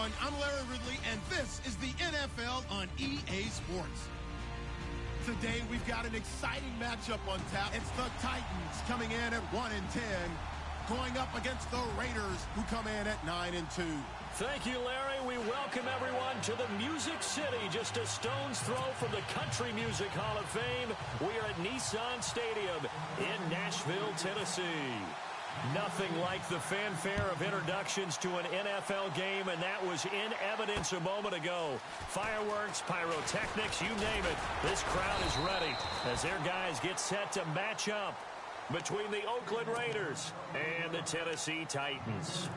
everyone. I'm Larry Ridley, and this is the NFL on EA Sports. Today, we've got an exciting matchup on tap. It's the Titans coming in at 1-10, going up against the Raiders, who come in at 9-2. Thank you, Larry. We welcome everyone to the Music City, just a stone's throw from the Country Music Hall of Fame. We are at Nissan Stadium in Nashville, Tennessee. Nothing like the fanfare of introductions to an NFL game, and that was in evidence a moment ago. Fireworks, pyrotechnics, you name it. This crowd is ready as their guys get set to match up between the Oakland Raiders and the Tennessee Titans.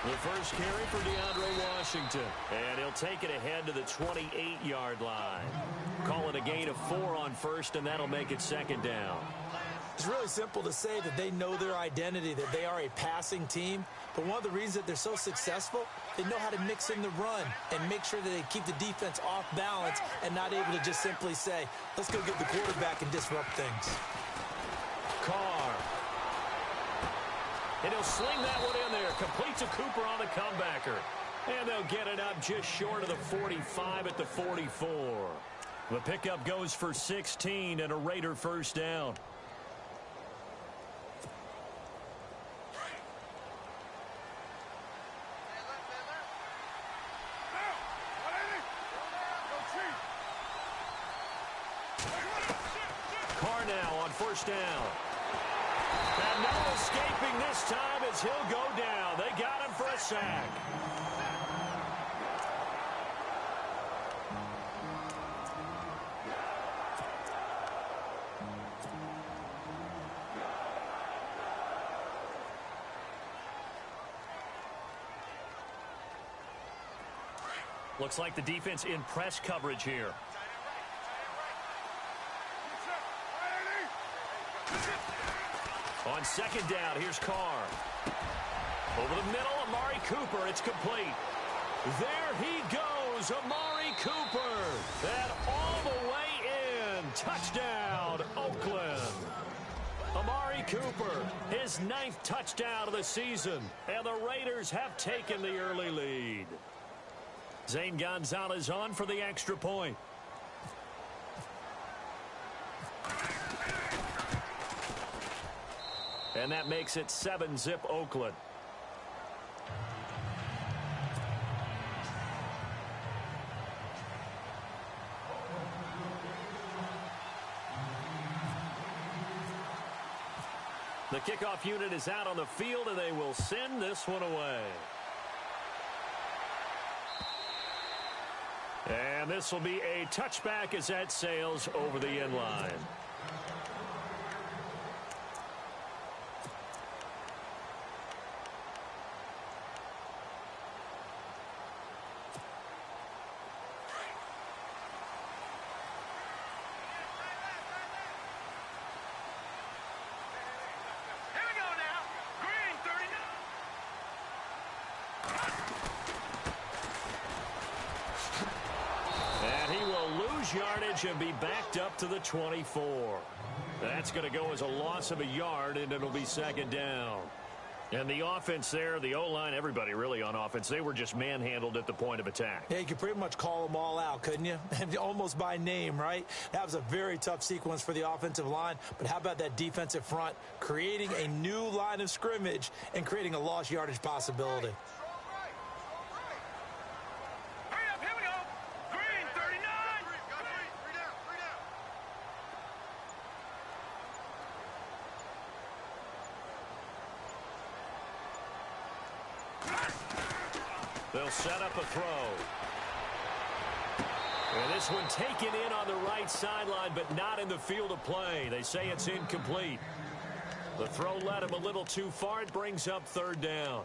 The first carry for DeAndre Washington, and he'll take it ahead to the 28-yard line. Call it a gain of 4 on first, and that'll make it second down. It's really simple to say that they know their identity, that they are a passing team. But one of the reasons that they're so successful, they know how to mix in the run and make sure that they keep the defense off balance and not able to just simply say, let's go get the quarterback and disrupt things. Carr. And he'll sling that one in there. Complete to Cooper on the comebacker. And they'll get it up just short of the 45 at the 44. The pickup goes for 16 and a Raider first down. Carr now on first down. And no escaping this time as he'll go down. They got him for a sack. Looks like the defense in press coverage here. On second down, here's Carr. Over the middle, Amari Cooper. It's complete. There he goes, Amari Cooper. And all the way in. Touchdown, Oakland. Amari Cooper, his 9th touchdown of the season. And the Raiders have taken the early lead. Zane Gonzalez on for the extra point. And that makes it 7-zip Oakland. The kickoff unit is out on the field, and they will send this one away. And this will be a touchback as that sails over the end line. Yardage and be backed up to the 24. That's going to go as a loss of a yard, and it'll be second down. And the offense there, the O-line, everybody really on offense, they were just manhandled at the point of attack. Yeah, you could pretty much call them all out, couldn't you? Almost by name, right? That was a very tough sequence for the offensive line. But how about that defensive front creating a new line of scrimmage and creating a lost yardage possibility? They'll set up a throw. And this one taken in on the right sideline, but not in the field of play. They say it's incomplete. The throw led him a little too far. It brings up third down.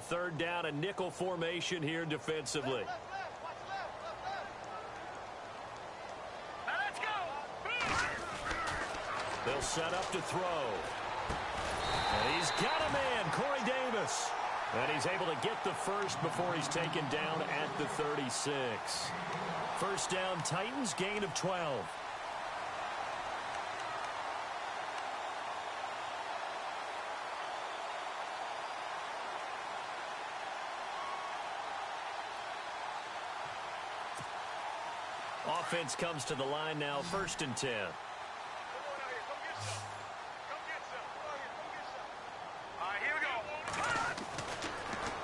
third down, a nickel formation here defensively. They'll set up to throw. And he's got a man, Corey Davis. And he's able to get the first before he's taken down at the 36. First down, Titans, gain of 12. Offense comes to the line now, 1st and 10.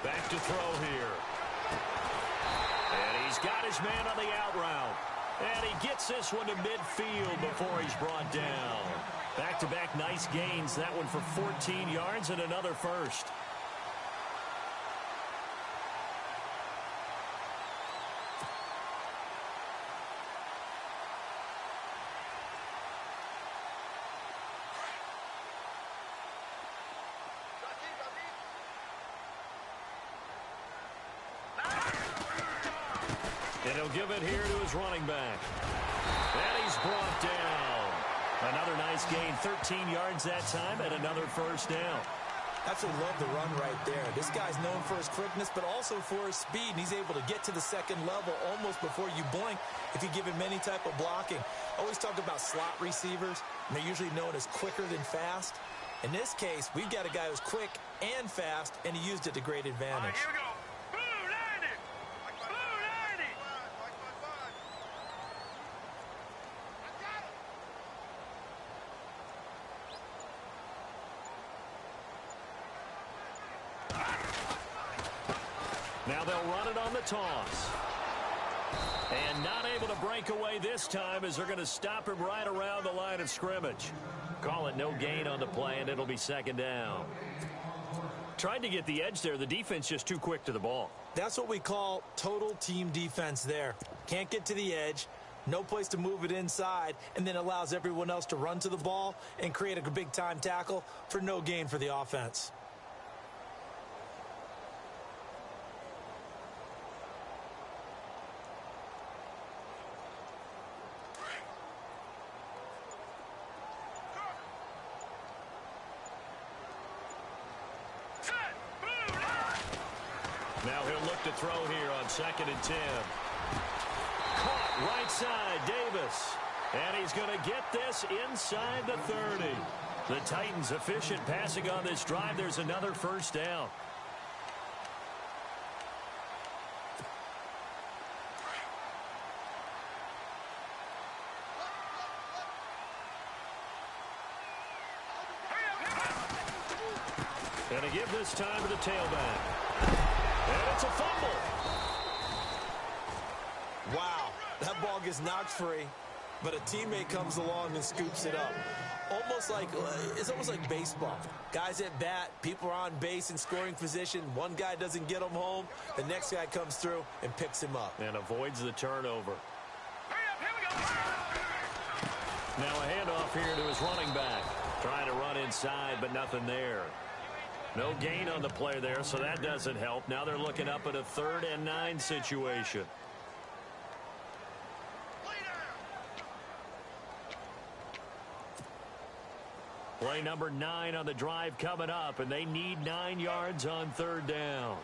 Back to throw here. And he's got his man on the out route. And he gets this one to midfield before he's brought down. Back-to-back nice gains. That one for 14 yards and another first. And he'll give it here to his running back. And he's brought down. Another nice gain, 13 yards that time, and another first down. Absolutely love the run right there. This guy's known for his quickness, but also for his speed. And he's able to get to the second level almost before you blink if you give him any type of blocking. I always talk about slot receivers, and they're usually known as quicker than fast. In this case, we've got a guy who's quick and fast, and he used it to great advantage. Here we go. Now they'll run it on the toss. And not able to break away this time as they're going to stop him right around the line of scrimmage. Call it no gain on the play, and it'll be second down. Tried to get the edge there. The defense just too quick to the ball. That's what we call total team defense there. Can't get to the edge, no place to move it inside, and then allows everyone else to run to the ball and create a big-time tackle for no gain for the offense. Now he'll look to throw here on 2nd and 10. Caught right side, Davis. And he's going to get this inside the 30. The Titans efficient passing on this drive. There's another first down. And a give this time to the tailback. And it's a fumble. Wow, that ball gets knocked free, but a teammate comes along and scoops it up. It's almost like baseball. Guys at bat, people are on base in scoring position. One guy doesn't get him home. The next guy comes through and picks him up. And avoids the turnover. Now a handoff here to his running back. Trying to run inside, but nothing there. No gain on the play there, so that doesn't help. Now they're looking up at a 3rd and 9 situation. Play number 9 on the drive coming up, and they need 9 yards on 3rd down.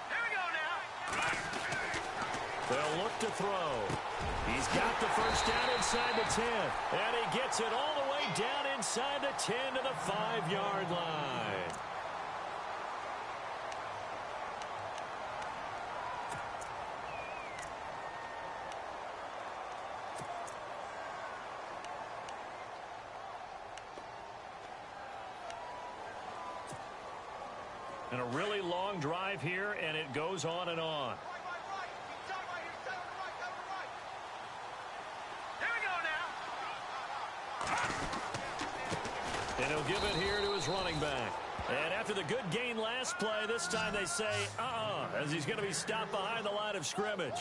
Here we go now. They'll look to throw. He's got the first down inside the 10, and he gets it all the way down inside the 10 to the 5-yard line. And a really long drive here, and it goes on and on. And he'll give it here to his running back. And after the good gain last play, this time they say, as he's going to be stopped behind the line of scrimmage.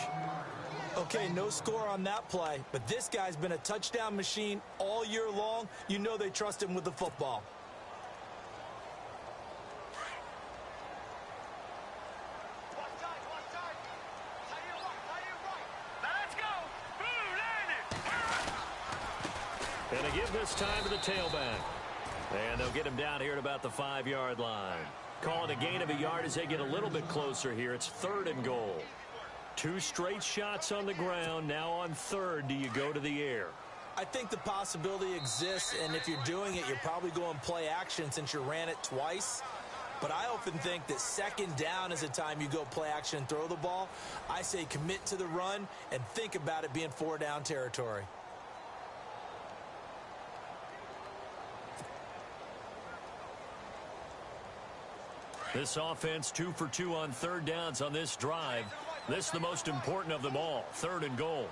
Okay, no score on that play, but this guy's been a touchdown machine all year long. You know they trust him with the football. And they give this time to the tailback. And they'll get him down here at about the 5-yard line. Calling a gain of a yard as they get a little bit closer here. It's 3rd and goal. 2 straight shots on the ground. Now on 3rd, do you go to the air? I think the possibility exists, and if you're doing it, you're probably going play action since you ran it twice. But I often think that 2nd down is the time you go play action and throw the ball. I say commit to the run and think about it being 4-down territory. This offense 2 for 2 on 3rd downs on this drive. This is the most important of them all. 3rd and goal.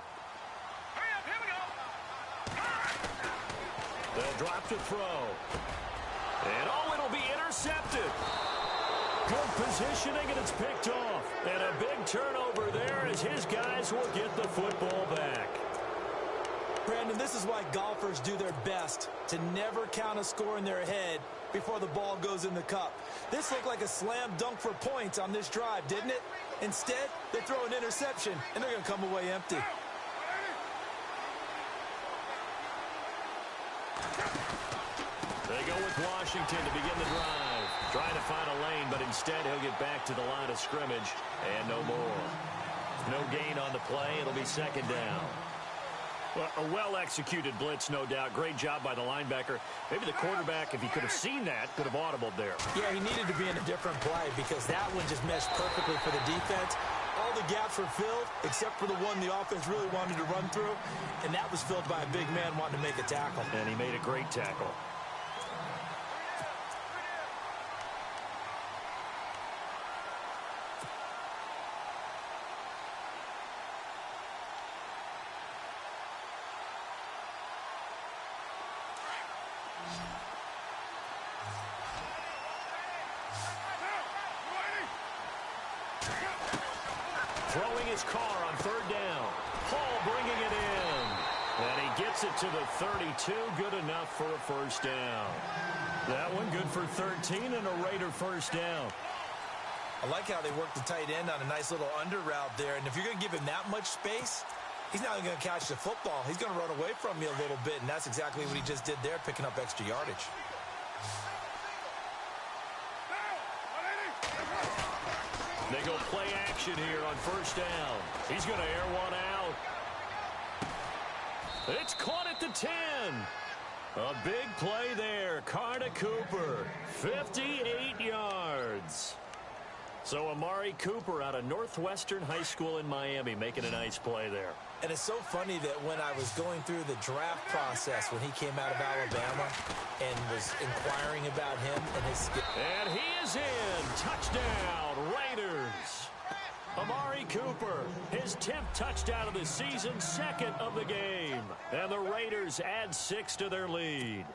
They'll drop to throw. And it'll be intercepted. Good positioning, and it's picked off. And a big turnover there as his guys will get the football back. Brandon, this is why golfers do their best to never count a score in their head before the ball goes in the cup. This looked like a slam dunk for points on this drive, didn't it? Instead, they throw an interception, and they're going to come away empty. They go with Washington to begin the drive. Trying to find a lane, but instead he'll get back to the line of scrimmage, and no more. No gain on the play. It'll be 2nd down. Well, a well-executed blitz, no doubt. Great job by the linebacker. Maybe the quarterback, if he could have seen that, could have audibled there. Yeah, he needed to be in a different play because that one just meshed perfectly for the defense. All the gaps were filled except for the one the offense really wanted to run through, and that was filled by a big man wanting to make a tackle. And he made a great tackle. Throwing his car on 3rd down. Hall bringing it in. And he gets it to the 32. Good enough for a 1st down. That one good for 13 and a Raider 1st down. I like how they work the tight end on a nice little under route there. And if you're going to give him that much space, he's not going to catch the football. He's going to run away from you a little bit, and that's exactly what he just did there, picking up extra yardage. They go play action here on 1st down. He's going to air one out. It's caught at the 10. A big play there. Carter Cooper, 58 yards. So Amari Cooper out of Northwestern High School in Miami making a nice play there. And it's so funny that when I was going through the draft process when he came out of Alabama and was inquiring about him and his skill. And he is in. Touchdown, Raiders. Amari Cooper, his 10th touchdown of the season, 2nd of the game. And the Raiders add 6 to their lead.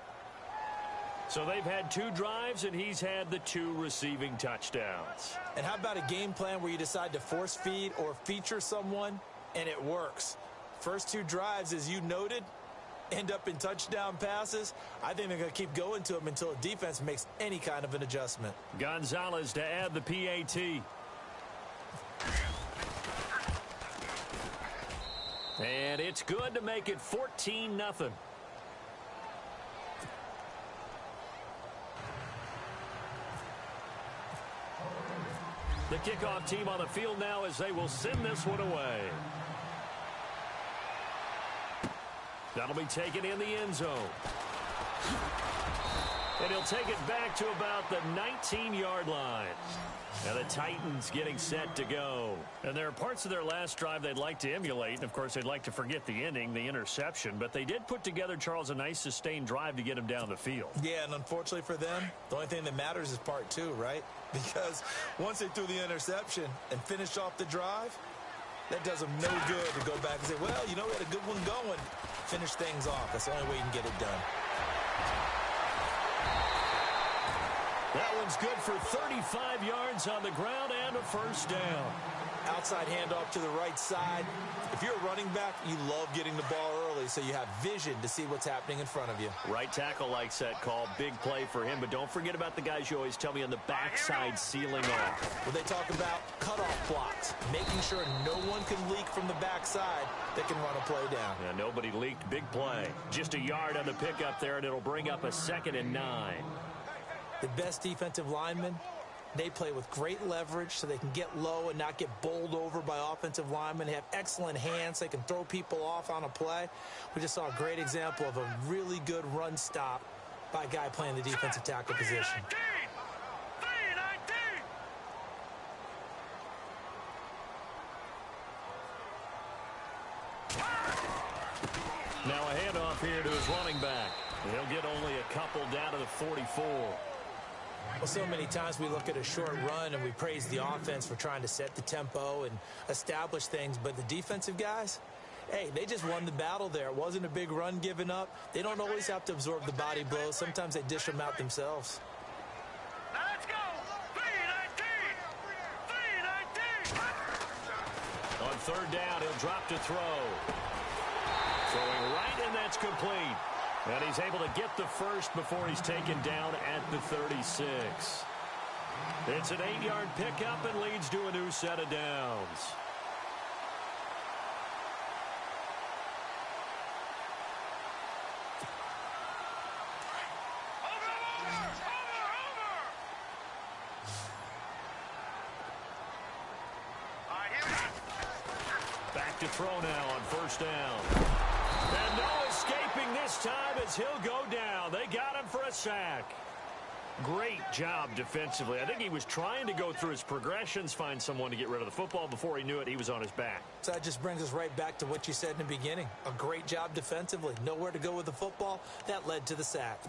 So they've had 2 drives, and he's had the 2 receiving touchdowns. And how about a game plan where you decide to force feed or feature someone, and it works? First 2 drives, as you noted, end up in touchdown passes. I think they're going to keep going to them until the defense makes any kind of an adjustment. Gonzalez to add the PAT. And it's good to make it 14-0. The kickoff team on the field now as they will send this one away. That'll be taken in the end zone. And he'll take it back to about the 19-yard line. And the Titans getting set to go. And there are parts of their last drive they'd like to emulate. And, of course, they'd like to forget the ending, the interception. But they did put together, Charles, a nice sustained drive to get him down the field. Yeah, and unfortunately for them, the only thing that matters is part 2, right? Because once they threw the interception and finished off the drive, that does them no good to go back and say, well, you know, we had a good one going. Finish things off. That's the only way you can get it done. That one's good for 35 yards on the ground and a 1st down. Outside handoff to the right side. If you're a running back, you love getting the ball early so you have vision to see what's happening in front of you. Right tackle likes that call. Big play for him, but don't forget about the guys you always tell me on the backside sealing off. Well, they talk about cutoff blocks, making sure no one can leak from the backside that can run a play down. Yeah, nobody leaked. Big play. Just a yard on the pickup there, and it'll bring up a 2nd and 9. The best defensive linemen, they play with great leverage so they can get low and not get bowled over by offensive linemen. They have excellent hands. They can throw people off on a play. We just saw a great example of a really good run stop by a guy playing the defensive tackle position. Now a handoff here to his running back. He'll get only a couple down to the 44. Well, so many times we look at a short run and we praise the offense for trying to set the tempo and establish things, but the defensive guys, hey, they just won the battle there. It wasn't a big run given up. They don't always have to absorb the body blows. Sometimes they dish them out themselves. Now let's go. 3-19. On 3rd down, he'll drop to throw. Throwing right, and that's complete. And he's able to get the first before he's taken down at the 36. It's an 8-yard pickup and leads to a new set of downs. Back to throw now on 1st down. And no escaping this time as he'll go down. They got him for a sack. Great job defensively. I think he was trying to go through his progressions, find someone to get rid of the football. Before he knew it, he was on his back. So that just brings us right back to what you said in the beginning. A great job defensively. Nowhere to go with the football. That led to the sack.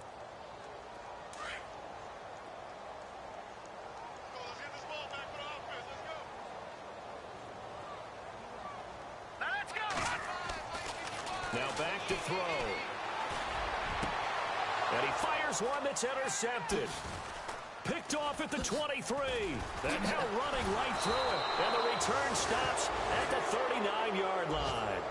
Now back to throw. And he fires one that's intercepted. Picked off at the 23. And now running right through it. And the return stops at the 39-yard line.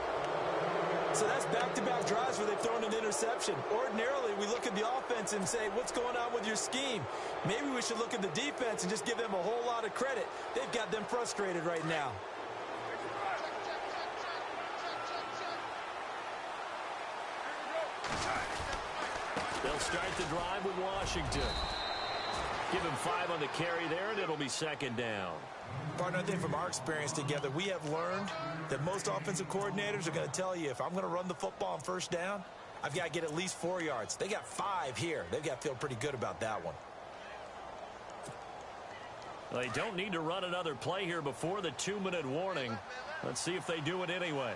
So that's back-to-back drives where they've thrown an interception. Ordinarily, we look at the offense and say, what's going on with your scheme? Maybe we should look at the defense and just give them a whole lot of credit. They've got them frustrated right now. They'll start the drive with Washington. Give him 5 on the carry there, and it'll be 2nd down. Partner, I think from our experience together, we have learned that most offensive coordinators are going to tell you, if I'm going to run the football on 1st down, I've got to get at least 4 yards. They got 5 here. They've got to feel pretty good about that one. They don't need to run another play here before the 2-minute warning. Let's see if they do it anyway.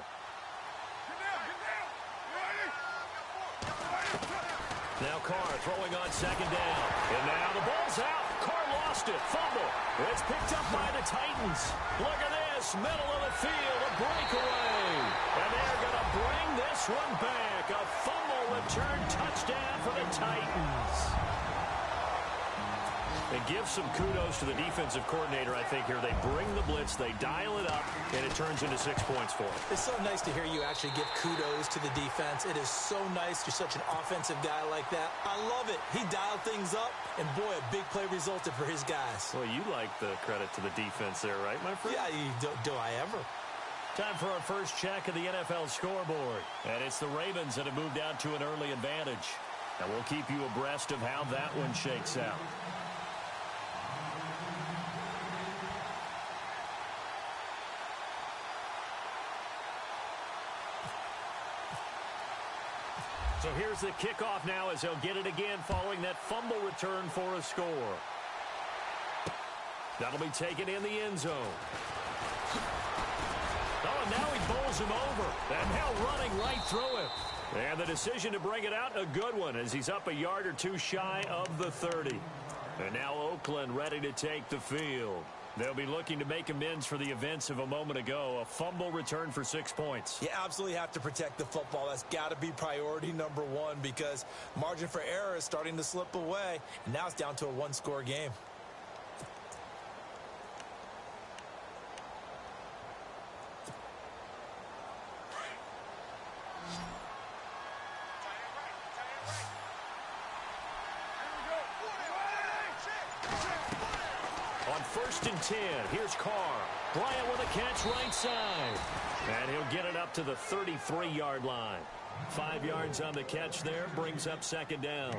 Now Carr throwing on 2nd down. And now the ball's out. Carr lost it. Fumble. It's picked up by the Titans. Look at this. Middle of the field. A breakaway. And they're going to bring this one back. A fumble return touchdown for the Titans. And give some kudos to the defensive coordinator, I think, here. They bring the blitz, they dial it up, and it turns into 6 points for them. It's so nice to hear you actually give kudos to the defense. It is so nice. You're such an offensive guy like that. I love it. He dialed things up, and boy, a big play resulted for his guys. Well, you like the credit to the defense there, right, my friend? Yeah, do I ever? Time for our first check of the NFL scoreboard. And it's the Ravens that have moved out to an early advantage. And we'll keep you abreast of how that one shakes out. So here's the kickoff now as he'll get it again following that fumble return for a score. That'll be taken in the end zone. Oh, and now he bowls him over. And now running right through it. And the decision to bring it out, a good one, as he's up a yard or two shy of the 30. And now Oakland ready to take the field. They'll be looking to make amends for the events of a moment ago. A fumble return for 6 points. You absolutely have to protect the football. That's got to be priority number one because margin for error is starting to slip away. And now it's down to a one-score game. first and 10. Here's Carr. Bryant with a catch right side. And he'll get it up to the 33-yard line. 5 yards on the catch there, brings up second down.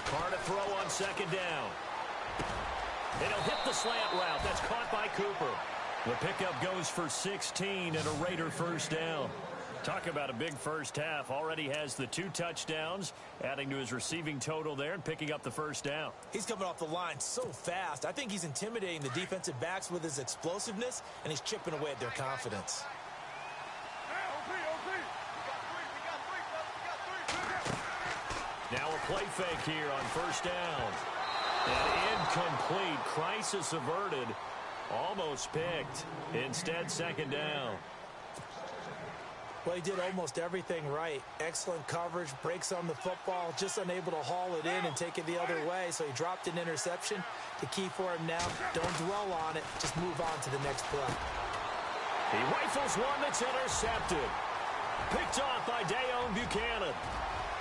Carr to throw on second down. And he'll hit the slant route. That's caught by Cooper. The pickup goes for 16 and a Raider first down. Talk about a big first half. Already has the 2 touchdowns, adding to his receiving total there and picking up the first down. He's coming off the line so fast. I think he's intimidating the defensive backs with his explosiveness, and he's chipping away at their confidence. Now a play fake here on first down. And incomplete. Crisis averted. Almost picked. Instead, second down. Well, he did almost everything right. Excellent coverage, breaks on the football, just unable to haul it in and take it the other way. So he dropped an interception. The key for him now, don't dwell on it. Just move on to the next play. He rifles one that's intercepted. Picked off by Deone Bucannon.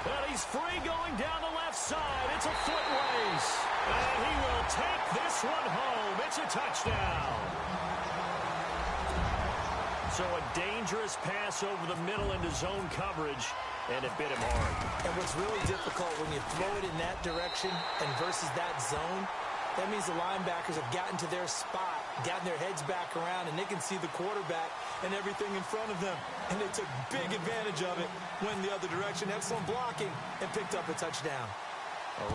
And he's free going down the left side. It's a foot race. And he will take this one home. It's a touchdown. So a dangerous pass over the middle into zone coverage, and it bit him hard. And what's really difficult when you throw it in that direction and versus that zone, that means the linebackers have gotten to their spot, gotten their heads back around, and they can see the quarterback and everything in front of them. And they took big advantage of it, went the other direction, excellent blocking, and picked up a touchdown.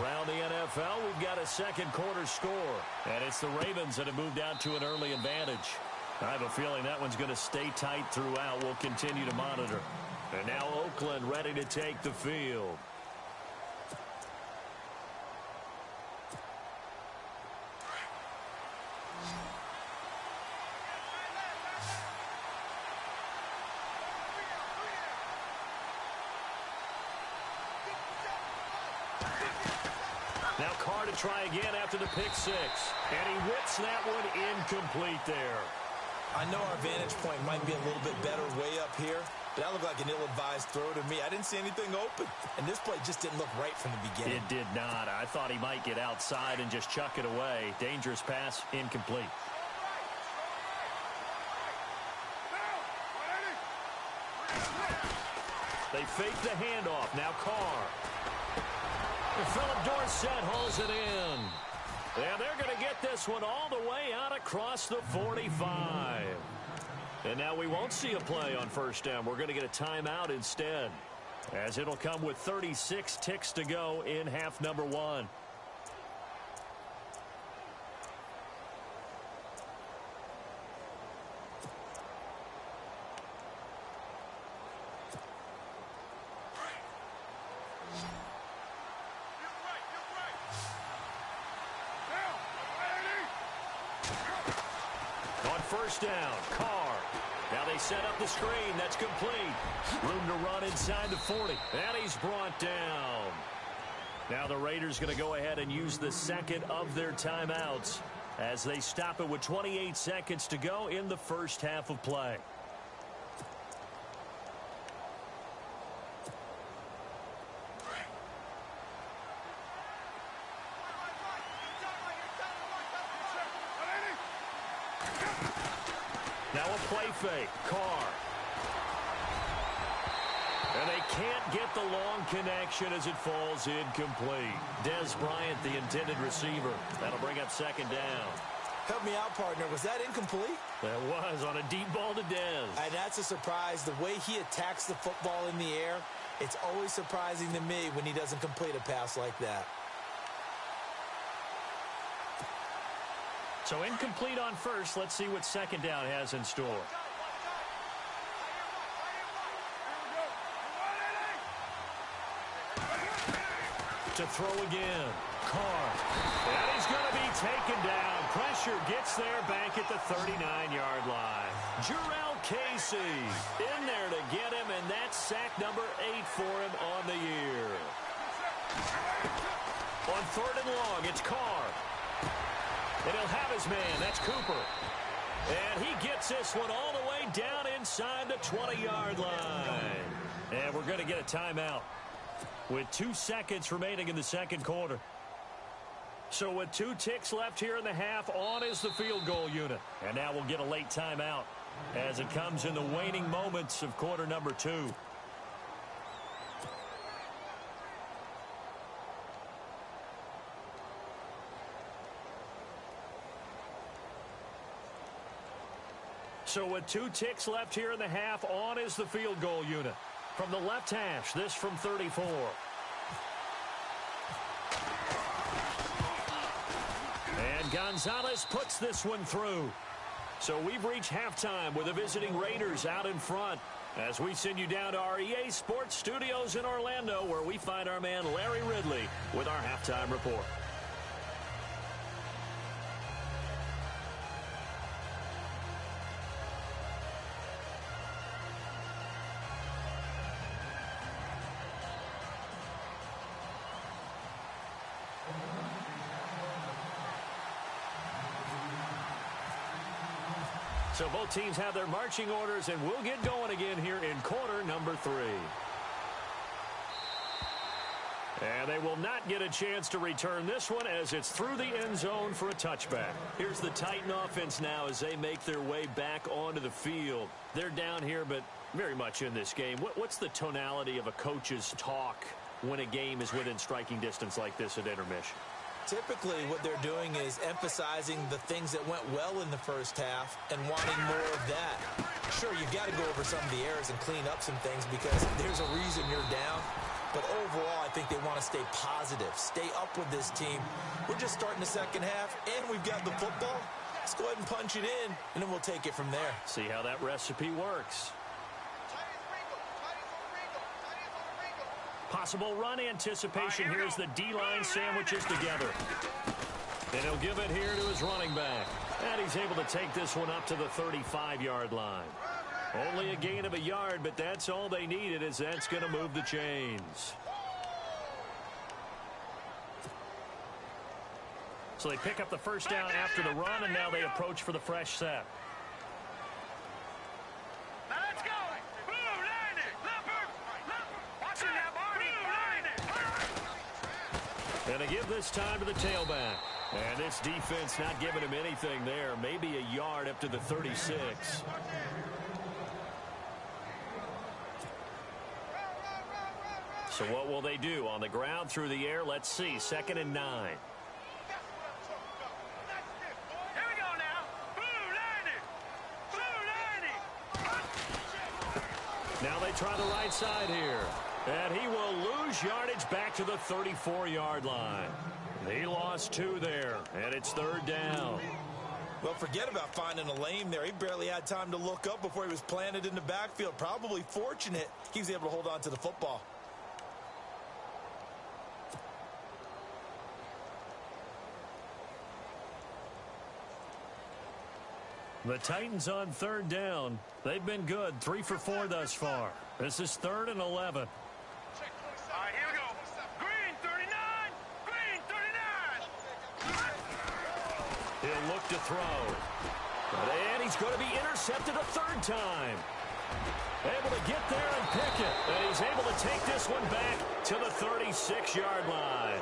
Around the NFL, we've got a second quarter score. And it's the Ravens that have moved out to an early advantage. I have a feeling that one's going to stay tight throughout. We'll continue to monitor. And now Oakland ready to take the field. Now Carr to try again after the pick six. And he whips that one incomplete there. I know our vantage point might be a little bit better way up here, but that looked like an ill-advised throw to me. I didn't see anything open, and this play just didn't look right from the beginning. It did not. I thought he might get outside and just chuck it away. Dangerous pass, incomplete. They fake the handoff. Now Carr. Philip Dorsett hauls it in. And they're going to get this one all the way out across the 45. And now we won't see a play on first down. We're going to get a timeout instead, as it'll come with 36 ticks to go in half number one. First down, Carr. Now they set up the screen. That's complete. Room to run inside the 40. And he's brought down. Now the Raiders going to go ahead and use the second of their timeouts as they stop it with 28 seconds to go in the first half of play. Now a play fake. Carr. And they can't get the long connection as it falls incomplete. Dez Bryant, the intended receiver. That'll bring up second down. Help me out, partner. Was that incomplete? That was on a deep ball to Dez. And that's a surprise. The way he attacks the football in the air, it's always surprising to me when he doesn't complete a pass like that. So incomplete on first. Let's see what second down has in store. To throw again. Carr. And he's going to be taken down. Pressure gets there back at the 39-yard line. Jurrell Casey in there to get him, and that's sack number 8 for him on the year. On 3rd and long, it's Carr. And he'll have his man. That's Cooper. And he gets this one all the way down inside the 20-yard line. And we're going to get a timeout with 2 seconds remaining in the second quarter. So with 2 ticks left here in the half, on is the field goal unit. And now we'll get a late timeout as it comes in the waning moments of quarter number 2. So with 2 ticks left here in the half, on is the field goal unit. From the left hash, this from 34. And Gonzalez puts this one through. So we've reached halftime with the visiting Raiders out in front as we send you down to our EA Sports Studios in Orlando, where we find our man Larry Ridley with our halftime report. So both teams have their marching orders, and we'll get going again here in quarter number 3. And they will not get a chance to return this one as it's through the end zone for a touchback. Here's the Titan offense now as they make their way back onto the field. They're down here, but very much in this game. What's the tonality of a coach's talk when a game is within striking distance like this at intermission? Typically, what they're doing is emphasizing the things that went well in the first half and wanting more of that. Sure, you've got to go over some of the errors and clean up some things because there's a reason you're down. But overall, I think they want to stay positive, stay up with this team. We're just starting the second half, and we've got the football. Let's go ahead and punch it in, and then we'll take it from there. See how that recipe works. Possible run anticipation. Here's the D-line sandwiches together. And he'll give it here to his running back. And he's able to take this one up to the 35-yard line. Only a gain of a yard, but that's all they needed, as that's going to move the chains. So they pick up the first down after the run, and now they approach for the fresh set. And they give this time to the tailback. And this defense not giving him anything there. Maybe a yard up to the 36. So what will they do? On the ground, through the air, let's see. 2nd and 9. Here we go now. Blue 90. Now they try the right side here. And he will lose yardage back to the 34-yard line. He lost 2 there, and it's 3rd down. Well, forget about finding a lane there. He barely had time to look up before he was planted in the backfield. Probably fortunate he was able to hold on to the football. The Titans on 3rd down. They've been good, 3 for 4 thus far. This is 3rd and 11. All right, here we go. Green 39. Green 39. He'll look to throw. And he's going to be intercepted a 3rd time. Able to get there and pick it. And he's able to take this one back to the 36-yard line.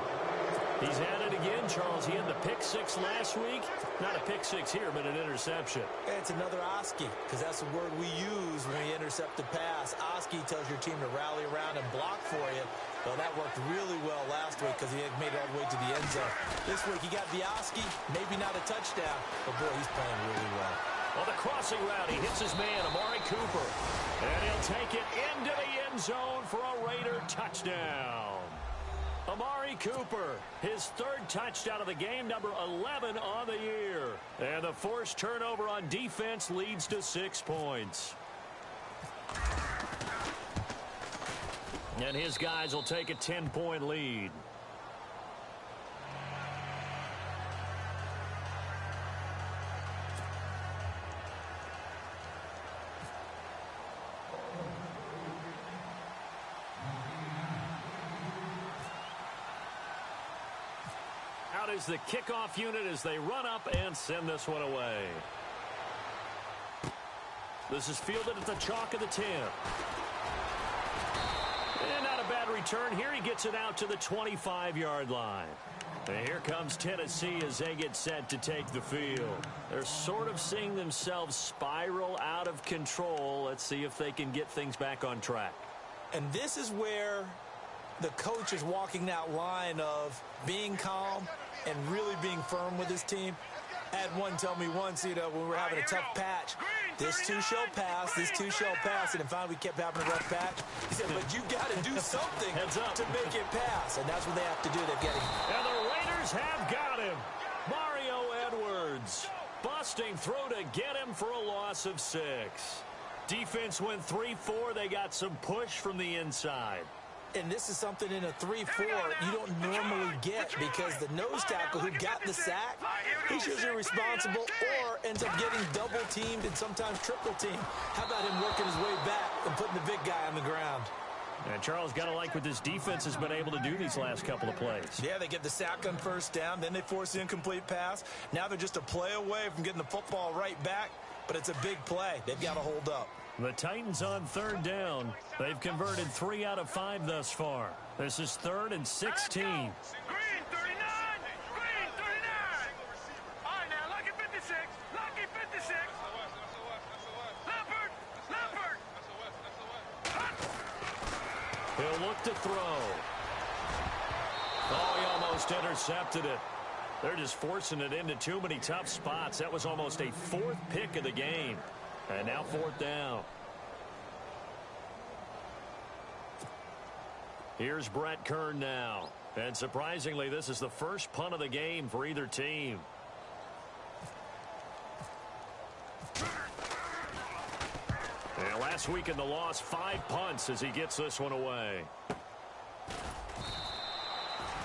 He's at it again, Charles. He had the pick 6 last week. Not a pick 6 here, but an interception. It's another Oski, because that's the word we use when we intercept a pass. Oski tells your team to rally around and block for you. Well, that worked really well last week because he had made it all the way to the end zone. This week he got the Oski, maybe not a touchdown, but boy, he's playing really well. On the crossing route, he hits his man, Amari Cooper. And he'll take it into the end zone for a Raider touchdown. Amari Cooper, his 3rd touchdown of the game, number 11 on the year. And the forced turnover on defense leads to 6 points. And his guys will take a 10-point lead. out is the kickoff unit as they run up and send this one away. This is fielded at the chalk of the 10. And not a bad return here. He gets it out to the 25-yard line. And here comes Tennessee as they get set to take the field. They're sort of seeing themselves spiral out of control. Let's see if they can get things back on track. And this is where the coach is walking that line of being calm and really being firm with his team. I had one tell me once, when we were having a tough patch, this too shall pass, this too shall pass, and then finally we kept having a rough patch. He said, but you got to do something to make it pass, and that's what they have to do. They've got to. And the Raiders have got him. Mario Edwards busting through to get him for a loss of 6. Defense went 3-4. They got some push from the inside. And this is something in a 3-4 you don't normally get because the nose tackle who got the sack, he's usually responsible or ends up getting double teamed and sometimes triple teamed. How about him working his way back and putting the big guy on the ground? And Charles, got to like what this defense has been able to do these last couple of plays. Yeah, they get the sack on first down, then they force the incomplete pass. Now they're just a play away from getting the football right back, but it's a big play. They've got to hold up. The Titans on third down. They've converted 3 out of 5 thus far. This is 3rd and 16. Green 39! Green 39! All right, now, lucky 56. Lucky 56. Leopard! He'll look to throw. Oh, he almost intercepted it. They're just forcing it into too many tough spots. That was almost a 4th pick of the game. And now 4th down. Here's Brett Kern now. And surprisingly, this is the first punt of the game for either team. And last week in the loss, 5 punts as he gets this one away.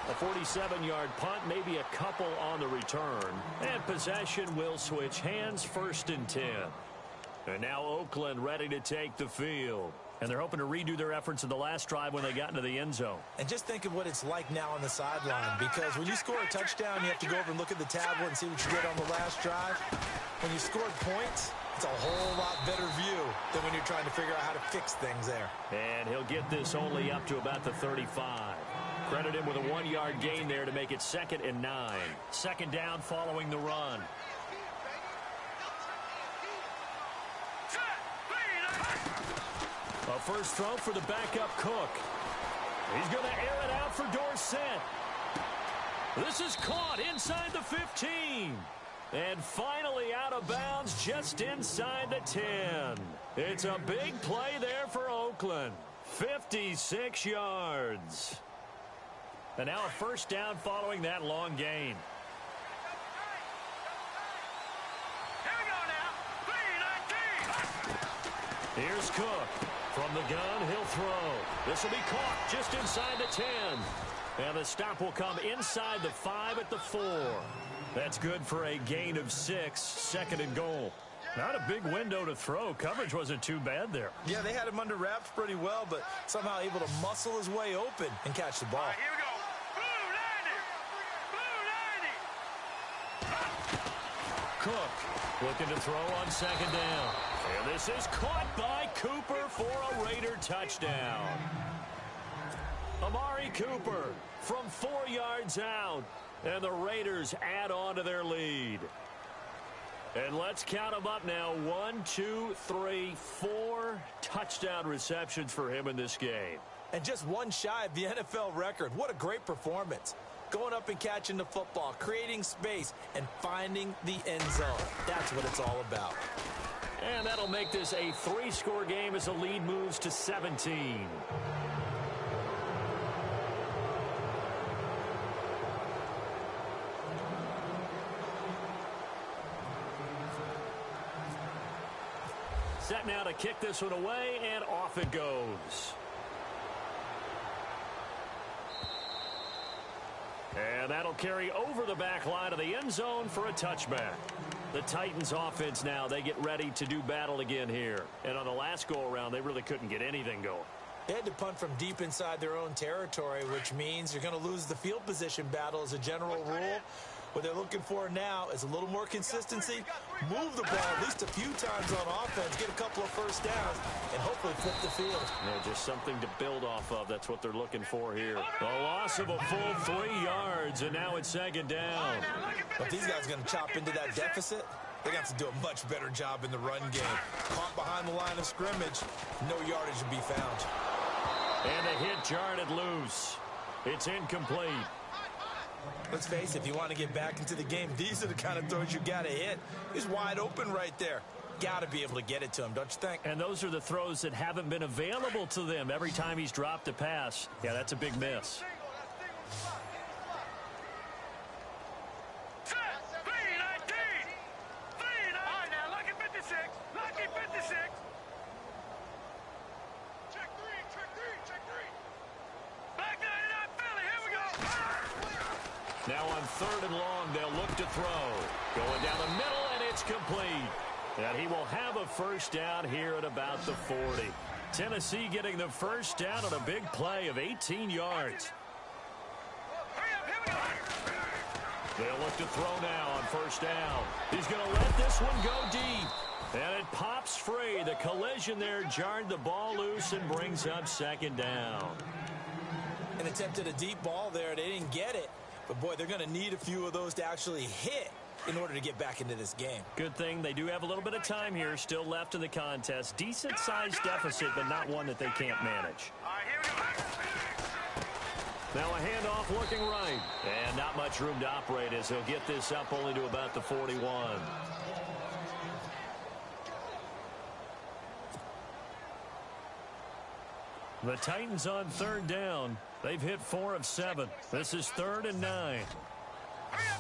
A 47-yard punt, maybe a couple on the return. And possession will switch hands, 1st and 10. And now Oakland ready to take the field. And they're hoping to redo their efforts in the last drive when they got into the end zone. And just think of what it's like now on the sideline. Because when you score a touchdown, you have to go over and look at the tablet and see what you did on the last drive. When you scored points, it's a whole lot better view than when you're trying to figure out how to fix things there. And he'll get this only up to about the 35. Credit him with a 1-yard gain there to make it 2nd and 9. 2nd down following the run. A first throw for the backup Cook. He's going to air it out for Dorsett. This is caught inside the 15. And finally out of bounds just inside the 10. It's a big play there for Oakland. 56 yards. And now a first down following that long gain. Here we go now. 3-19. Here's Cook. From the gun, he'll throw. This will be caught just inside the 10. And the stop will come inside the 5 at the 4. That's good for a gain of 6, 2nd and goal. Not a big window to throw. Coverage wasn't too bad there. Yeah, they had him under wraps pretty well, but somehow able to muscle his way open and catch the ball. All right, here we go. Blue 90. Cook looking to throw on 2nd down. And this is caught by Cooper for a Raider touchdown. Amari Cooper from 4 yards out. And the Raiders add on to their lead. And let's count them up now. 1, 2, 3, 4 touchdown receptions for him in this game. And just one shy of the NFL record. What a great performance. Going up and catching the football, creating space, and finding the end zone. That's what it's all about. And that'll make this a 3-score game as the lead moves to 17. Set now to kick this one away, and off it goes. And that'll carry over the back line of the end zone for a touchback. The Titans offense now, they get ready to do battle again here. And on the last go-around, they really couldn't get anything going. They had to punt from deep inside their own territory, which means you're going to lose the field position battle as a general rule. What they're looking for now is a little more consistency, move the ball at least a few times on offense, get a couple of first downs, and hopefully flip the field. Yeah, just something to build off of. That's what they're looking for here. A loss of a full 3 yards, and now it's second down. But these guys are going to chop into that deficit. They got to do a much better job in the run game. Caught behind the line of scrimmage, no yardage to be found. And the hit jarred loose. It's incomplete. Let's face it, if you want to get back into the game, these are the kind of throws you got to hit. He's wide open right there. Got to be able to get it to him, don't you think? And those are the throws that haven't been available to them every time he's dropped a pass. Yeah, that's a big miss. Now on 3rd and long, they'll look to throw. Going down the middle, and it's complete. And he will have a first down here at about the 40. Tennessee getting the first down on a big play of 18 yards. They'll look to throw now on first down. He's going to let this one go deep. And it pops free. The collision there jarred the ball loose and brings up second down. An attempt at a deep ball there. They didn't get it. But, boy, they're going to need a few of those to actually hit in order to get back into this game. Good thing they do have a little bit of time here still left in the contest. Decent-sized deficit, but not one that they can't manage. Now a handoff looking right. And not much room to operate as he'll get this up only to about the 41. The Titans on 3rd down. They've hit 4 of 7. This is 3rd and 9. Here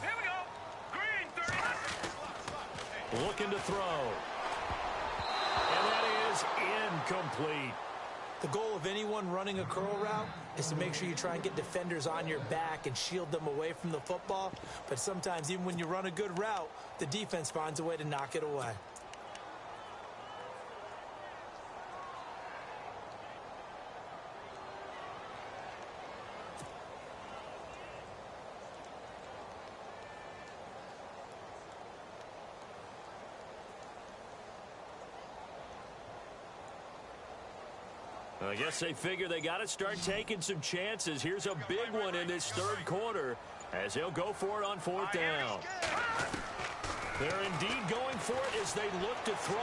we go. Green 30. Looking to throw. And that is incomplete. The goal of anyone running a curl route is to make sure you try and get defenders on your back and shield them away from the football. But sometimes even when you run a good route, the defense finds a way to knock it away. I guess they figure they got to start taking some chances. Here's a big one in this 3rd quarter as they'll go for it on 4th down. They're indeed going for it as they look to throw.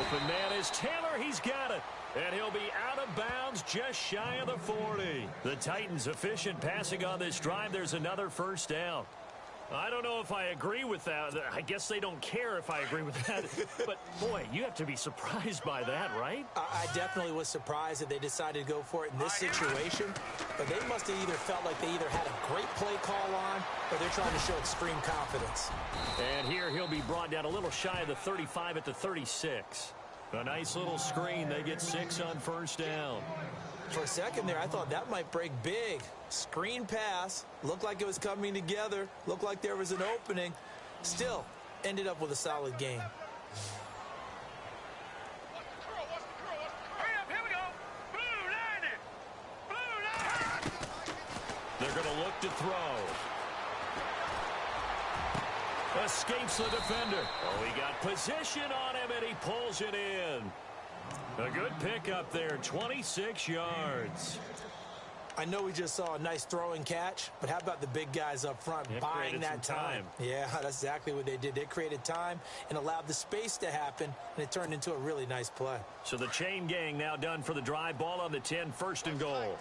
Open man is Taylor. He's got it. And he'll be out of bounds just shy of the 40. The Titans efficient passing on this drive. There's another first down. I don't know if I agree with that. I guess they don't care if I agree with that. But, boy, you have to be surprised by that, right? I definitely was surprised that they decided to go for it in this situation. But they must have either felt like they either had a great play call on or they're trying to show extreme confidence. And here he'll be brought down a little shy of the 35 at the 36. A nice little screen. They get 6 on first down. For a second there, I thought that might break big. Screen pass. Looked like it was coming together. Looked like there was an opening. Still, ended up with a solid game. Here we go. Blue line. Blue line. They're going to look to throw. Escapes the defender. Oh, he got position on him, and he pulls it in. A good pickup there, 26 yards. I know we just saw a nice throwing catch, but how about the big guys up front buying that time? Yeah, that's exactly what they did. They created time and allowed the space to happen, and it turned into a really nice play. So the chain gang now done for the drive. Ball on the 10, 1st and goal.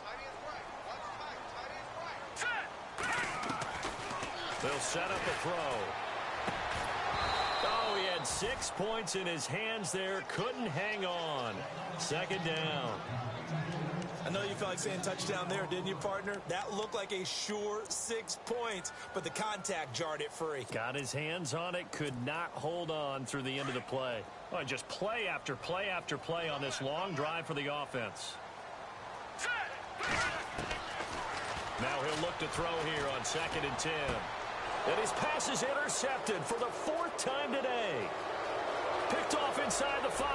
They'll set up a throw. Oh, he had 6 points in his hands there. Couldn't hang on. 2nd down. I know you felt like saying touchdown there, didn't you, partner? That looked like a sure 6 points, but the contact jarred it free. Got his hands on it, could not hold on through the end of the play. Oh, just play after play after play on this long drive for the offense. Now he'll look to throw here on 2nd and 10. And his pass is intercepted for the 4th time today. Picked off inside the 5.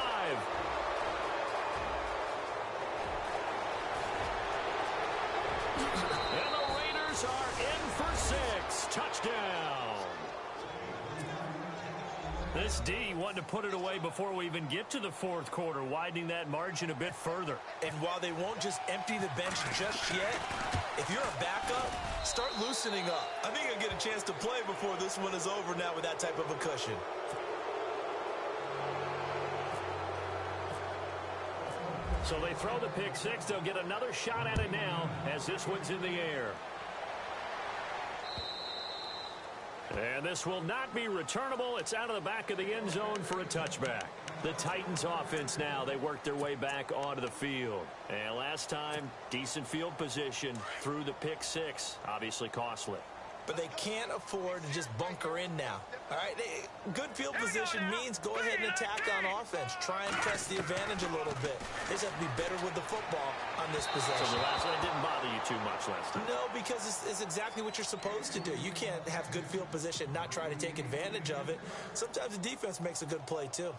This D wanting to put it away before we even get to the fourth quarter, widening that margin a bit further. And while they won't just empty the bench just yet, if you're a backup, start loosening up. I think you'll get a chance to play before this one is over now with that type of a cushion. So they throw the pick six. They'll get another shot at it now as this one's in the air. And this will not be returnable. It's out of the back of the end zone for a touchback. The Titans offense now, they work their way back onto the field. And last time, decent field position through the pick six. Obviously costly. But they can't afford to just bunker in now. All right, good field position means go ahead and attack on offense. Try and press the advantage a little bit. They just have to be better with the football on this possession. So the last one didn't bother you too much last time? No, because it's exactly what you're supposed to do. You can't have good field position, not try to take advantage of it. Sometimes the defense makes a good play too.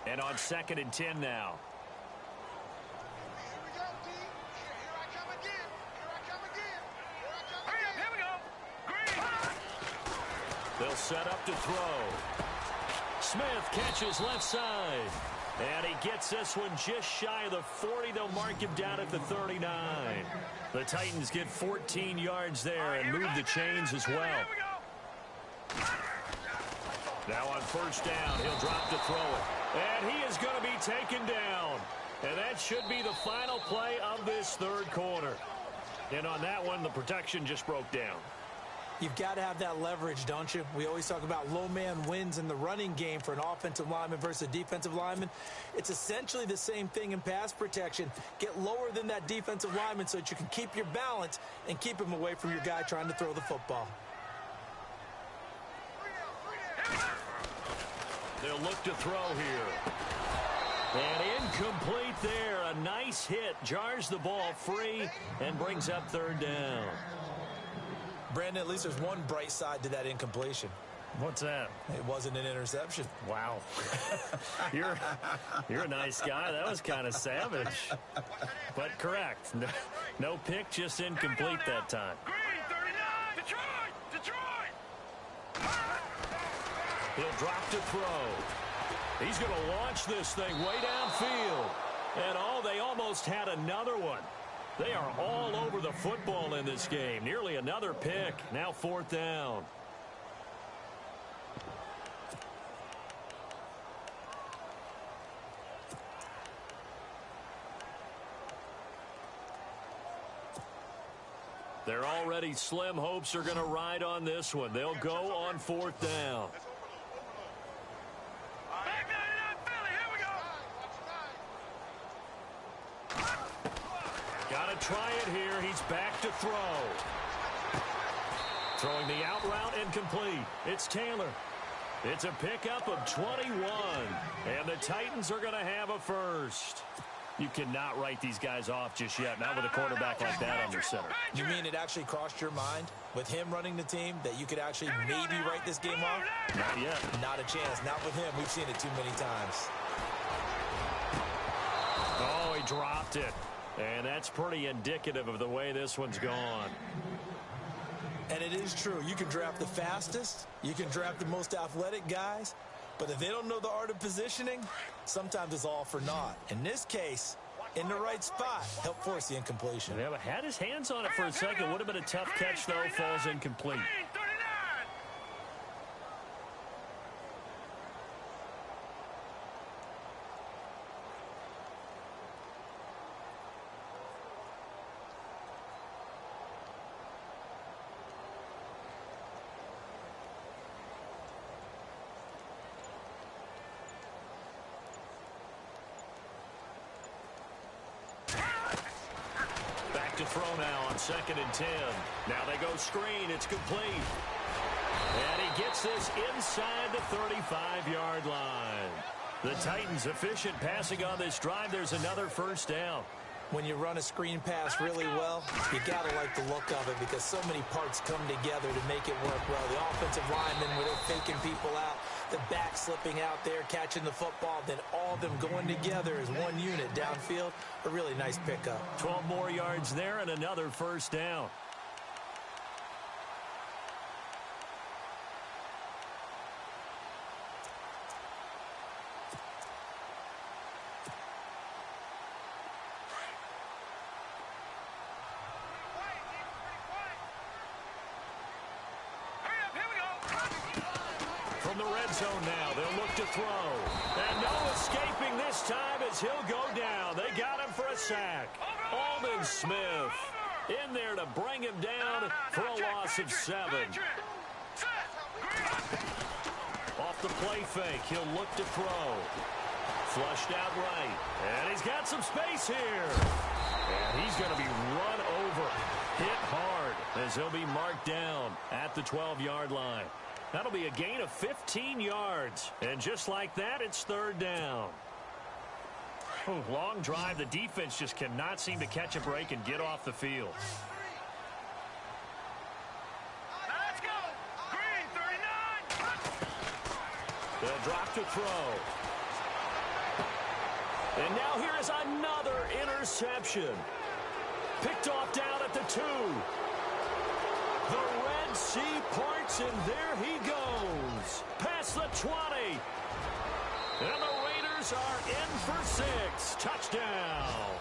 And on 2nd and 10 now. Here we go, D. Here I come again. Here I come again. Here we go. Green. They'll set up to throw. Smith catches left side. And he gets this one just shy of the 40. They'll mark him down at the 39. The Titans get 14 yards there and move the chains as well. Now on first down, he'll drop to throw it. And he is going to be taken down. And that should be the final play of this third quarter. And on that one, the protection just broke down. You've got to have that leverage, don't you? We always talk about low man wins in the running game for an offensive lineman versus a defensive lineman. It's essentially the same thing in pass protection. Get lower than that defensive lineman so that you can keep your balance and keep him away from your guy trying to throw the football. They'll look to throw here. And incomplete there. A nice hit. Jars the ball free and brings up third down. Brandon, at least there's one bright side to that incompletion. What's that? It wasn't an interception. Wow. You're a nice guy. That was kind of savage. But correct. No pick, just incomplete that time. Green, 39. Detroit. He'll drop to throw. He's going to launch this thing way downfield. And they almost had another one. They are all over the football in this game. Nearly another pick. Now fourth down. They're already slim hopes are going to ride on this one. They'll go on fourth down. Back 99 Philly. Here we go. Got to try it here. He's back to throw. Throwing the out route incomplete. It's Taylor. It's a pickup of 21. And the Titans are going to have a first. You cannot write these guys off just yet. Not with a quarterback like that under center. You mean it actually crossed your mind with him running the team that you could actually maybe write this game off? Not yet. Not a chance. Not with him. We've seen it too many times. Oh, he dropped it. And that's pretty indicative of the way this one's gone. And it is true. You can draft the fastest. You can draft the most athletic guys. But if they don't know the art of positioning, sometimes it's all for naught. In this case, in the right spot, help force the incompletion. Yeah, but had his hands on it for a second. Would have been a tough catch, though. Falls incomplete. Green, 39. To throw now on 2nd and 10. Now they go screen. It's complete. And he gets this inside the 35-yard line. The Titans efficient passing on this drive. There's another first down. When you run a screen pass really well, you got to like the look of it because so many parts come together to make it work well. The offensive linemen, where they're faking people out, The back slipping out there, catching the football, then all of them going together as one unit downfield. A really nice pickup. 12 more yards there and another first down. From the red zone now, they'll look to throw. And no escaping this time as he'll go down. They got him for a sack. Aldon Smith in there to bring him down for a loss of 7. Off the play fake, he'll look to throw. Flushed out right. And he's got some space here. And he's going to be run over. Hit hard as he'll be marked down at the 12-yard line. That'll be a gain of 15 yards. And just like that, it's third down. Long drive. The defense just cannot seem to catch a break and get off the field. Let's go. Green, 39. They'll drop to throw. And now here is another interception. Picked off down at the 2. The Red Sea parts, and there he goes. Past the 20. And the Raiders are in for 6. Touchdown.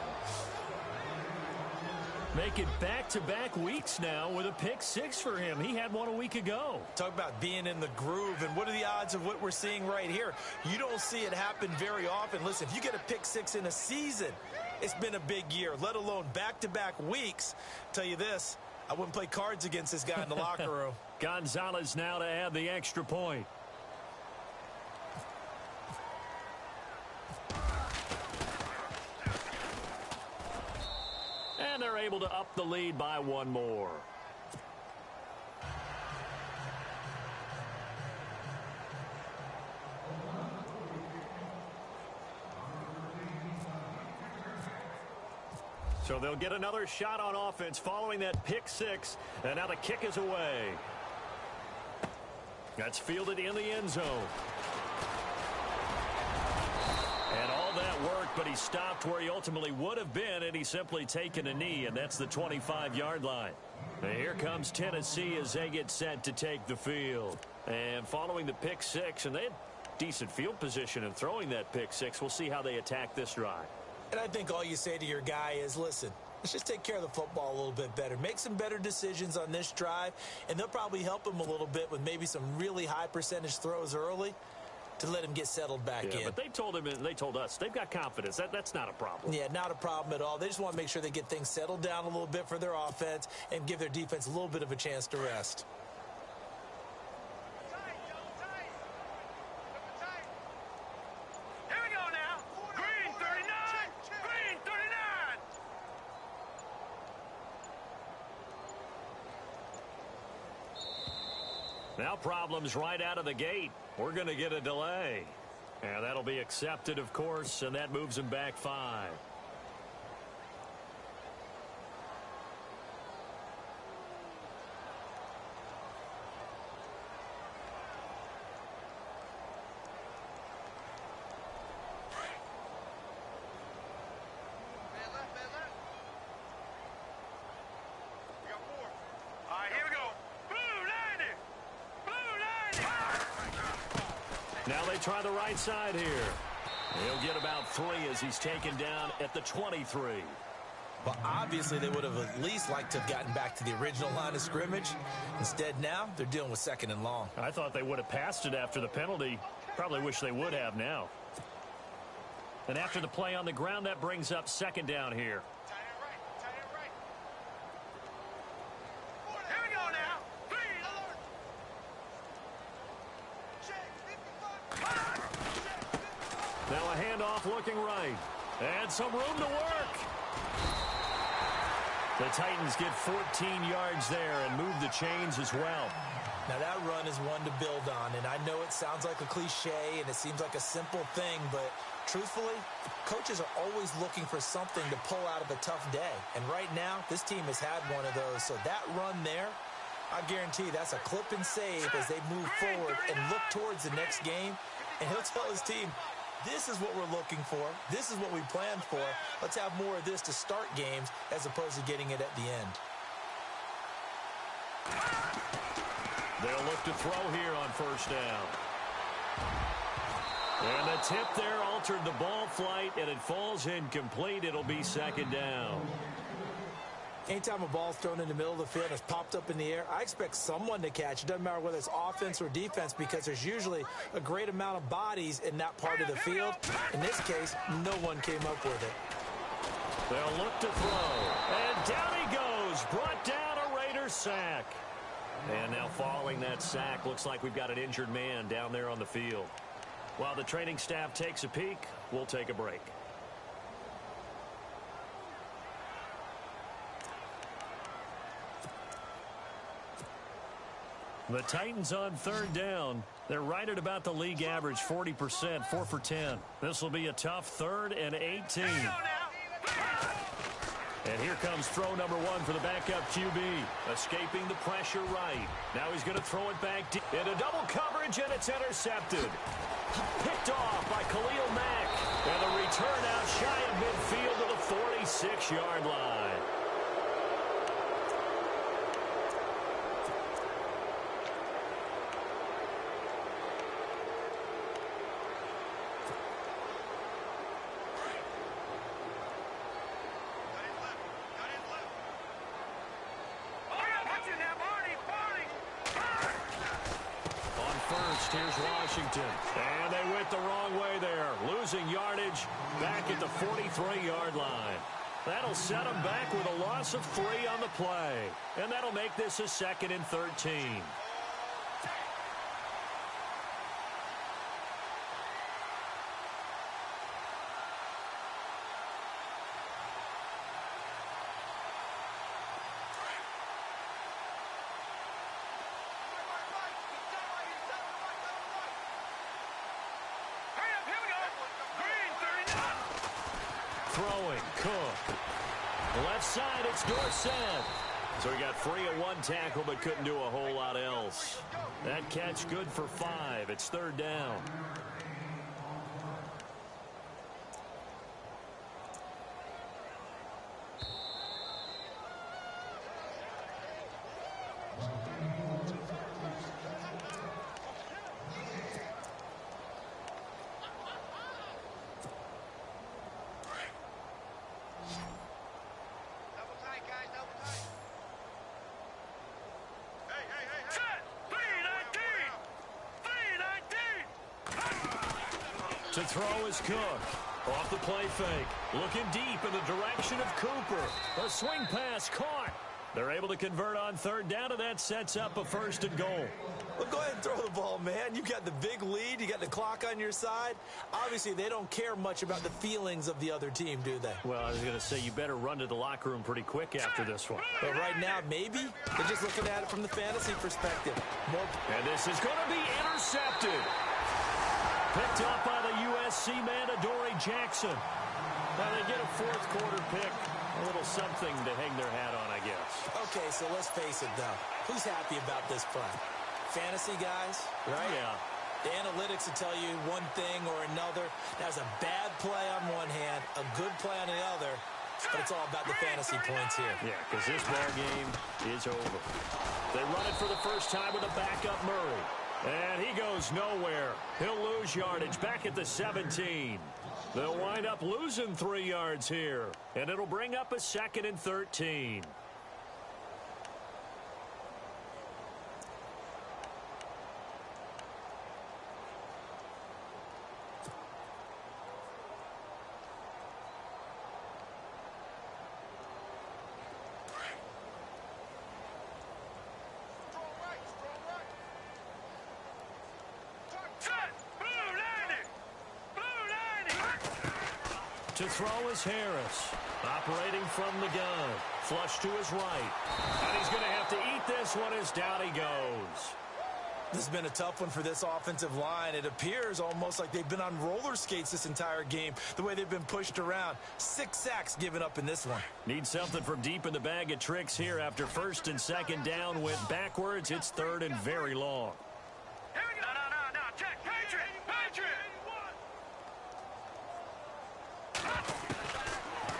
Make it back-to-back weeks now with a pick 6 for him. He had one a week ago. Talk about being in the groove, and what are the odds of what we're seeing right here? You don't see it happen very often. Listen, if you get a pick 6 in a season, it's been a big year, let alone back-to-back weeks. Tell you this, I wouldn't play cards against this guy in the locker room. Gonzalez now to add the extra point. And they're able to up the lead by 1 more. So they'll get another shot on offense following that pick 6. And now the kick is away. That's fielded in the end zone. And all that work, but he stopped where he ultimately would have been, and he's simply taken a knee, and that's the 25-yard line. And here comes Tennessee as they get set to take the field. And following the pick 6, and they had decent field position in throwing that pick 6. We'll see how they attack this drive. And I think all you say to your guy is, listen, let's just take care of the football a little bit better. Make some better decisions on this drive, and they'll probably help him a little bit with maybe some really high percentage throws early to let him get settled back in. But they told him, and they told us, they've got confidence. That's not a problem. Yeah, not a problem at all. They just want to make sure they get things settled down a little bit for their offense and give their defense a little bit of a chance to rest. Here we go now. Green, 39. Green, 39. Now problems right out of the gate. We're going to get a delay. And that'll be accepted, of course, and that moves him back 5. Man left, man left. We got 4. All right, here we go. Blue 90. Blue 90. Now they try the right side here. He'll get about 3 as he's taken down at the 23. Well, obviously they would have at least liked to have gotten back to the original line of scrimmage. Instead now, they're dealing with 2nd and long. I thought they would have passed it after the penalty. Probably wish they would have now. And after the play on the ground, that brings up 2nd down here. Tight end right. Tight end right. Here we go now. Green. Now a handoff looking right. And some room to work. The Titans get 14 yards there and move the chains as well. Now that run is one to build on, and I know it sounds like a cliche and it seems like a simple thing, but truthfully, coaches are always looking for something to pull out of a tough day. And right now, this team has had one of those. So that run there I guarantee that's a clip and save as they move forward and look towards the next game. And he'll tell his team, this is what we're looking for. This is what we planned for. Let's have more of this to start games as opposed to getting it at the end. They'll look to throw here on first down. And the tip there altered the ball flight, and it falls incomplete. It'll be second down. Anytime a ball's thrown in the middle of the field and it's popped up in the air, I expect someone to catch. It doesn't matter whether it's offense or defense because there's usually a great amount of bodies in that part of the field. In this case, no one came up with it. They'll look to throw. And down he goes. Brought down a Raiders sack. And now following that sack, looks like we've got an injured man down there on the field. While the training staff takes a peek, we'll take a break. The Titans on third down. They're right at about the league average, 40%, 4 for 10. This will be a tough 3rd and 18. And here comes throw number 1 for the backup QB. Escaping the pressure right. Now he's going to throw it back deep into double coverage, and it's intercepted. Picked off by Khalil Mack. And the return out shy of midfield to the 46-yard line. Here's Washington. And they went the wrong way there. Losing yardage back at the 43-yard line. That'll set them back with a loss of 3 on the play. And that'll make this a 2nd and 13. Throwing, Cook. Left side, it's Dorsett. So he got free of 1 tackle, but couldn't do a whole lot else. That catch good for 5. It's 3rd down. To throw is Cook. Off the play fake. Looking deep in the direction of Cooper. A swing pass caught. They're able to convert on 3rd down, and that sets up a 1st and goal. Well, go ahead and throw the ball, man. You got the big lead. You got the clock on your side. Obviously, they don't care much about the feelings of the other team, do they? Well, I was going to say you better run to the locker room pretty quick after this one. But right now, maybe they're just looking at it from the fantasy perspective. And this is going to be intercepted. Picked up by the USC man, Adoree Jackson. Now they get a 4th quarter pick. A little something to hang their hat on, I guess. Okay, so let's face it, though. Who's happy about this play? Fantasy guys, right? Yeah. The analytics will tell you one thing or another. That's a bad play on one hand, a good play on the other, but it's all about the fantasy points here. Yeah, because this ball game is over. They run it for the first time with a backup Murray. And he goes nowhere. He'll lose yardage back at the 17. They'll wind up losing 3 yards here. And it'll bring up a 2nd and 13. To throw is Harris. Operating from the gun. Flush to his right. And he's going to have to eat this one as down he goes. This has been a tough one for this offensive line. It appears almost like they've been on roller skates this entire game, the way they've been pushed around. 6 sacks given up in this one. Need something from deep in the bag of tricks here after first and second down went backwards. It's third and very long. Here we go. No. Check. Patriot.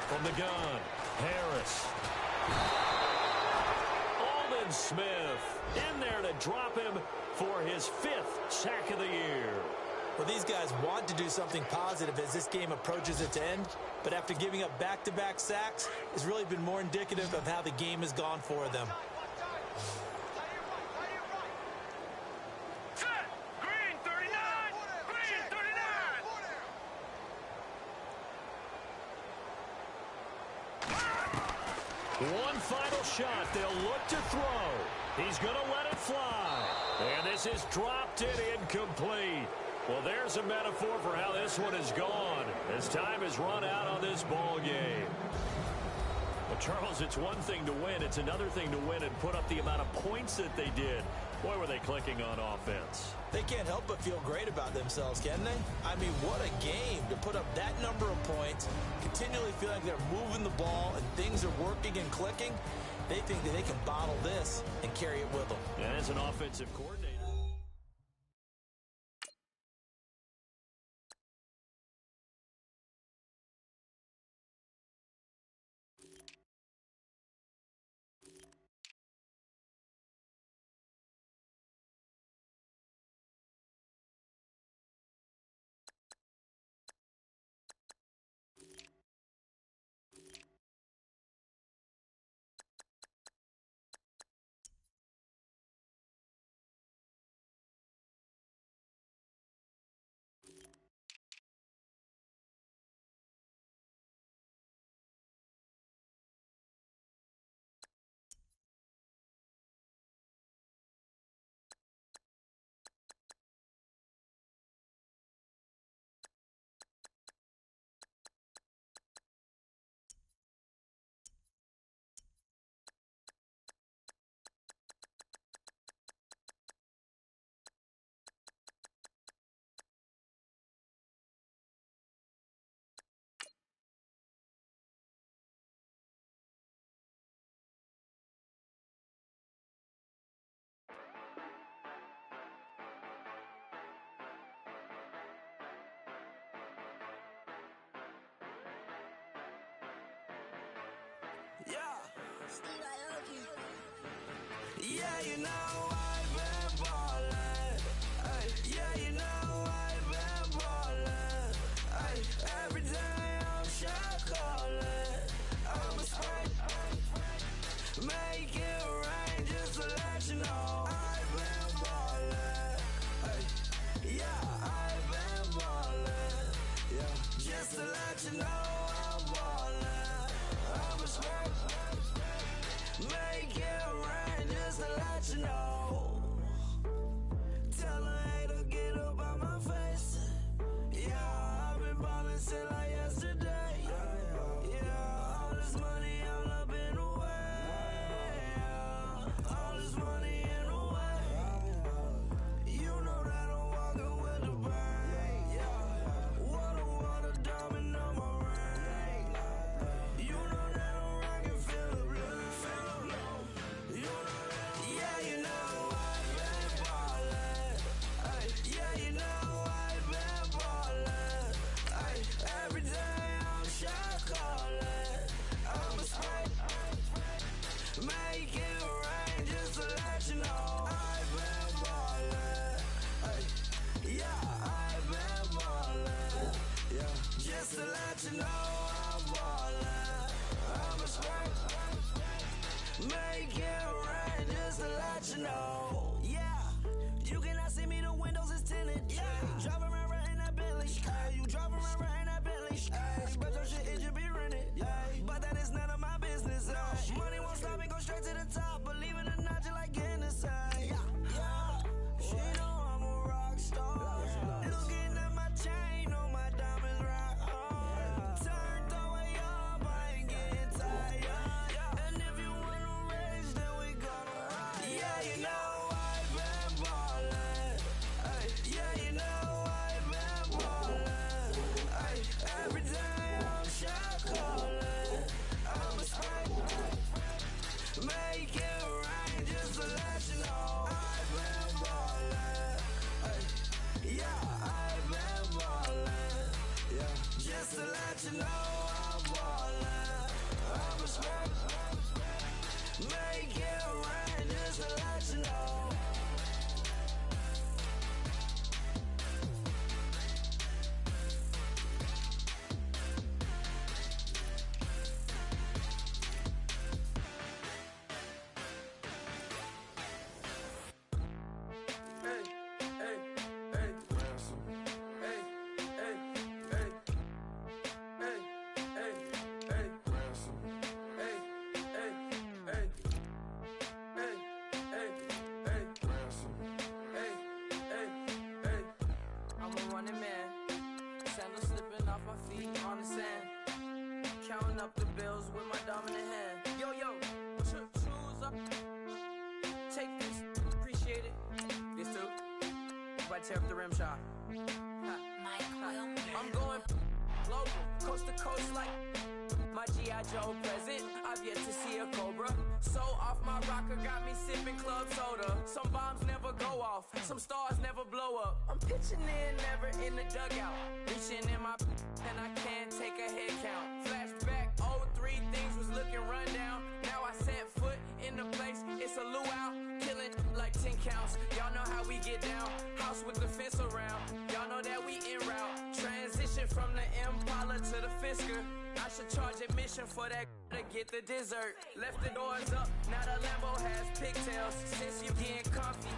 From the gun, Harris. Aldon Smith in there to drop him for his 5th sack of the year. Well, these guys want to do something positive as this game approaches its end, but after giving up back-to-back sacks, it's really been more indicative of how the game has gone for them. Set. Green 39. Green 39. One final shot. They'll look to throw. He's going to let it fly. And this is dropped in incomplete. Well, there's a metaphor for how this one is gone as time has run out on this ball game. Well, Charles, it's one thing to win. It's another thing to win and put up the amount of points that they did. Boy, were they clicking on offense. They can't help but feel great about themselves, can they? I mean, what a game to put up that number of points, continually feel like they're moving the ball and things are working and clicking. They think that they can bottle this and carry it with them. And as an offensive coordinator. Yeah, you know I've been ballin'. Ay, yeah, you know I've been ballin'. Ay, every day I'm shot callin'. I'm a spray, make it rain just to let you know I've been ballin'. Ay, yeah, I've been ballin'. Yeah, just to let you know I'm ballin'. I'm a spray, make it rain just to let you know. Tell a hater get up out my face. Yeah, I've been ballin' since like yesterday. Yeah, all this money all up in the way. All this money in the way. You know that I'm walking with the bang. Yeah, water diamond on my ring. You know that I'm rockin' feel the blue. You know that, yeah, you know I've been ballin'. Ay, yeah, you know I've been ballin'. Ay, every day I'm shot callin'. I'm a spray, make it rain just to let you know I've been ballin'. Ay, yeah, I've been ballin'. Yeah, just to let you know I'm ballin'. I'm a spray, make it rain just to let you know. Yeah, you cannot see me, the windows is tinted. Yeah, driving around right in that Bentley. Ay, you driving around right in that Bentley. Ay, but your shit, it should be rented. Yeah, but that is none of my business. Ay, money won't stop me, go straight to the top. Believe it or not, you like getting the same. Yeah, she know I'm a rock star. Looking at my chain, on my diamonds rock hard. Turned the way up, I ain't getting tired. And if you wanna race, then we gonna ride. Yeah, you know I've been ballin'. I tear up the rim shot. I'm going global, coast to coast like my G.I. Joe present. I've yet to see a Cobra. So off my rocker got me sipping club soda. Some bombs never go off, some stars never blow up. I'm pitching in, never in the dugout. Reaching in my and I can't take a head count. Flashback, 03, things was looking run down. Now I set foot in the place, it's a luau. Killing like 10 counts. Y'all know how we get down. House with the fence around. Y'all know that we en route. Transition from the Impala to the Fisker. I should charge admission for that to get the dessert. Left the doors up, now the Lambo has pigtails. Since you getting comfy,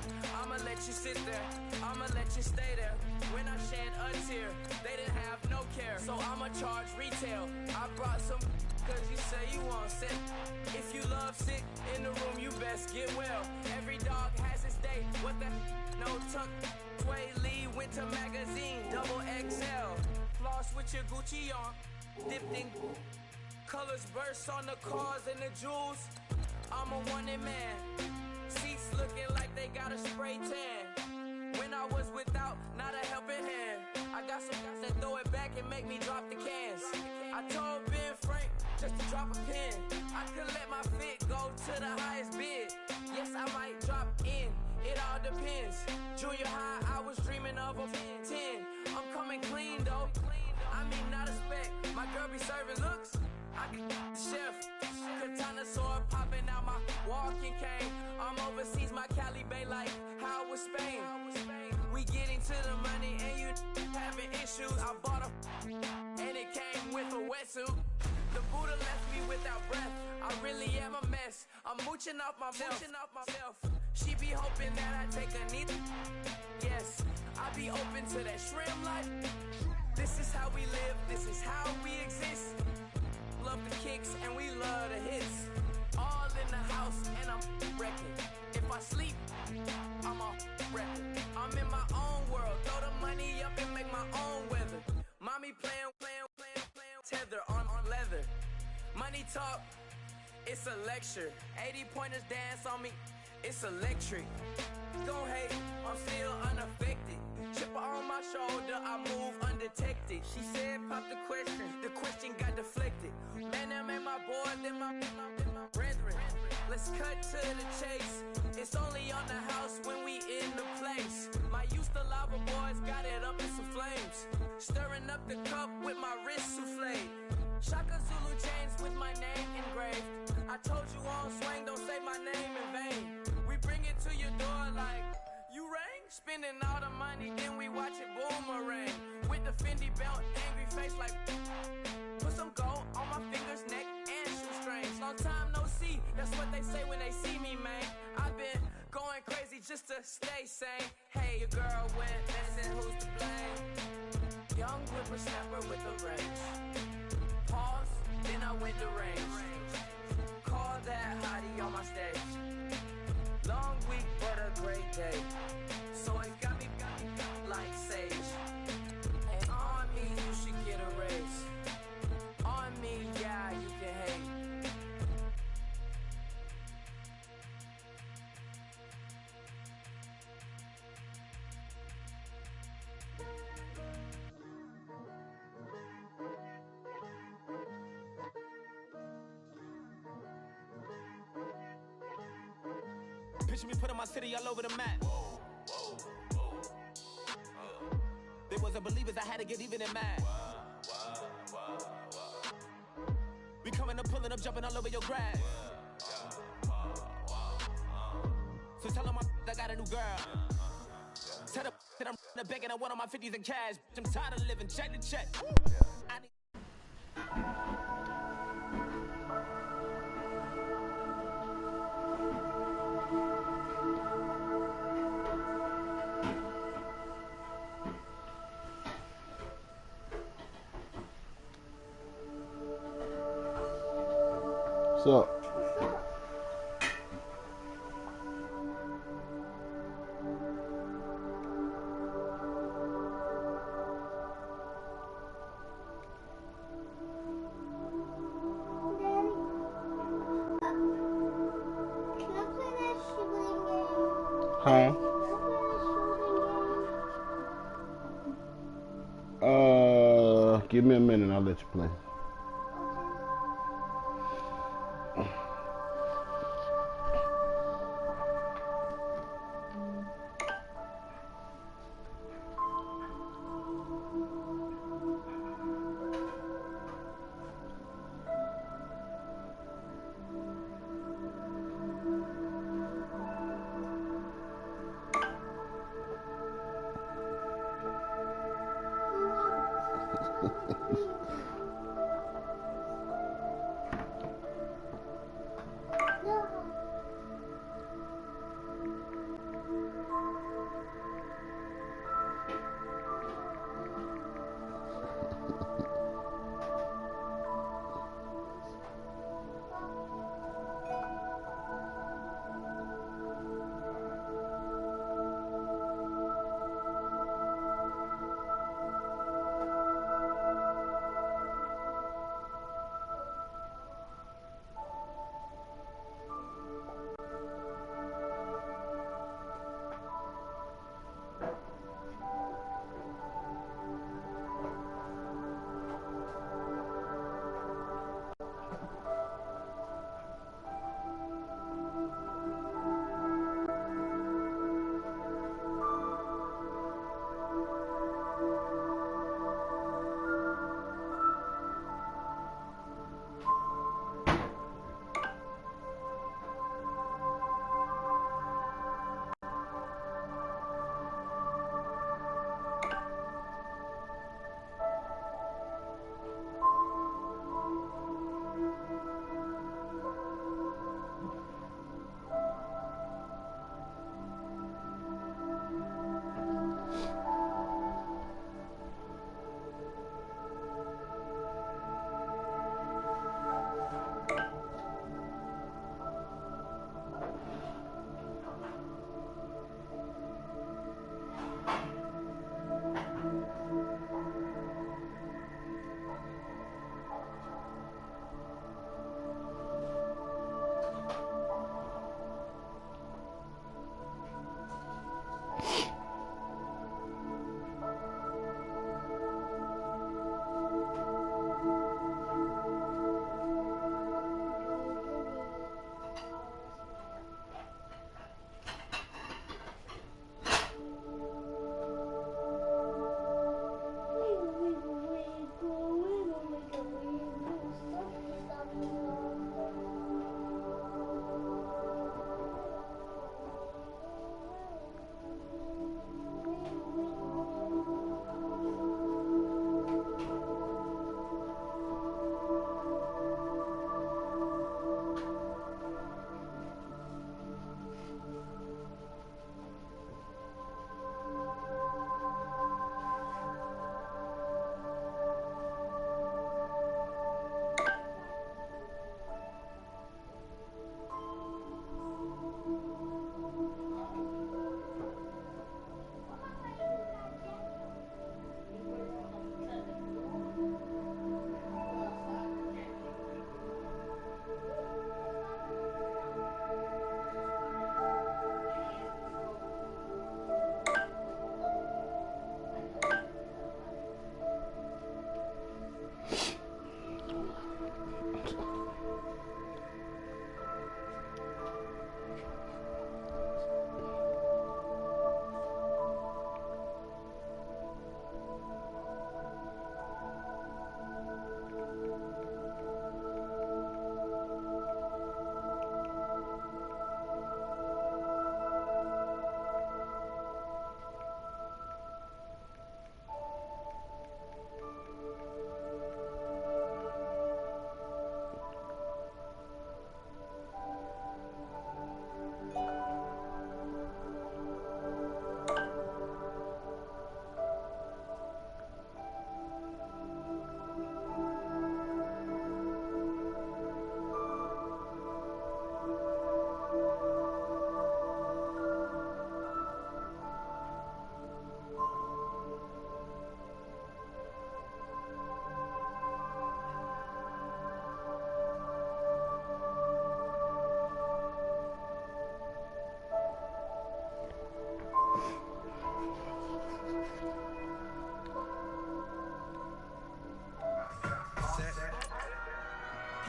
I'ma let you sit there. I'ma let you stay there. When I shed a tear, they didn't have no care. So I'ma charge retail. I brought some cause you say you want sick. If you love sick in the room, you best get well. Every dog has its day. What the no tuck. Sway Lee, Winter Magazine, double XL. Floss with your Gucci on. Dipped in colors burst on the cars and the jewels. I'm a wanted man. Seats looking like they got a spray tan. When I was without, not a helping hand. I got some guys that throw it back and make me drop the cans. I told Ben Frank just to drop a pin. I could let my fit go to the highest bid. Yes, I might drop in. It all depends. Junior high, I was dreaming of a 10. I'm coming clean though. I mean, not a spec. My girl be serving looks. I can the chef. Katana sword popping out my walking cane. I'm overseas, my Cali Bay life. How was Spain? We getting to the money and you having issues. I bought a and it came with a wetsuit. The Buddha left me without breath. I really am a mess. I'm mooching off myself. She be hoping that I take a knee. Yes, I be open to that shrimp life. This is how we live, this is how we exist. Love the kicks and we love the hits. All in the house and I'm wrecking. If I sleep, I'm a record. I'm in my own world, throw the money up and make my own weather. Mommy playing, tether on leather. Money talk, it's a lecture. 80 pointers dance on me, it's electric. Don't hate, I'm still unaffected. Chipper on my shoulder, I move undetected. She said, pop the question got deflected. Man, that made my boy, then my brethren. Let's cut to the chase. It's only on the house when we in the place. My used to lava boys got it up in some flames. Stirring up the cup with my wrist souffle. Shaka Zulu chains with my name engraved. I told you on swing, don't say my name in vain. We bring it to your door like, you rang? Spending all the money, then we watch it boomerang. With the Fendi belt, angry face like, put some gold on my fingers, neck, and shoestrings. Long time no see, that's what they say when they see me, man. I've been going crazy just to stay sane. Hey, your girl went missing, who's to blame? Young whippersnapper with a range. Pause, then I went to range. Call that hottie on my stage. Long week, but a great day. So it got me like sage. And on me, you should get a raise. On me, yeah, you can hate. Picture me putting my city all over the map. They wasn't believers, I had to get even and mad. We coming up, pulling up, jumping all over your grass. So tell them I got a new girl. Tell them that I'm the bank and I want all my 50s in cash. I'm tired of living check to check. I need What's up? Huh? Give me a minute, I'll let you play.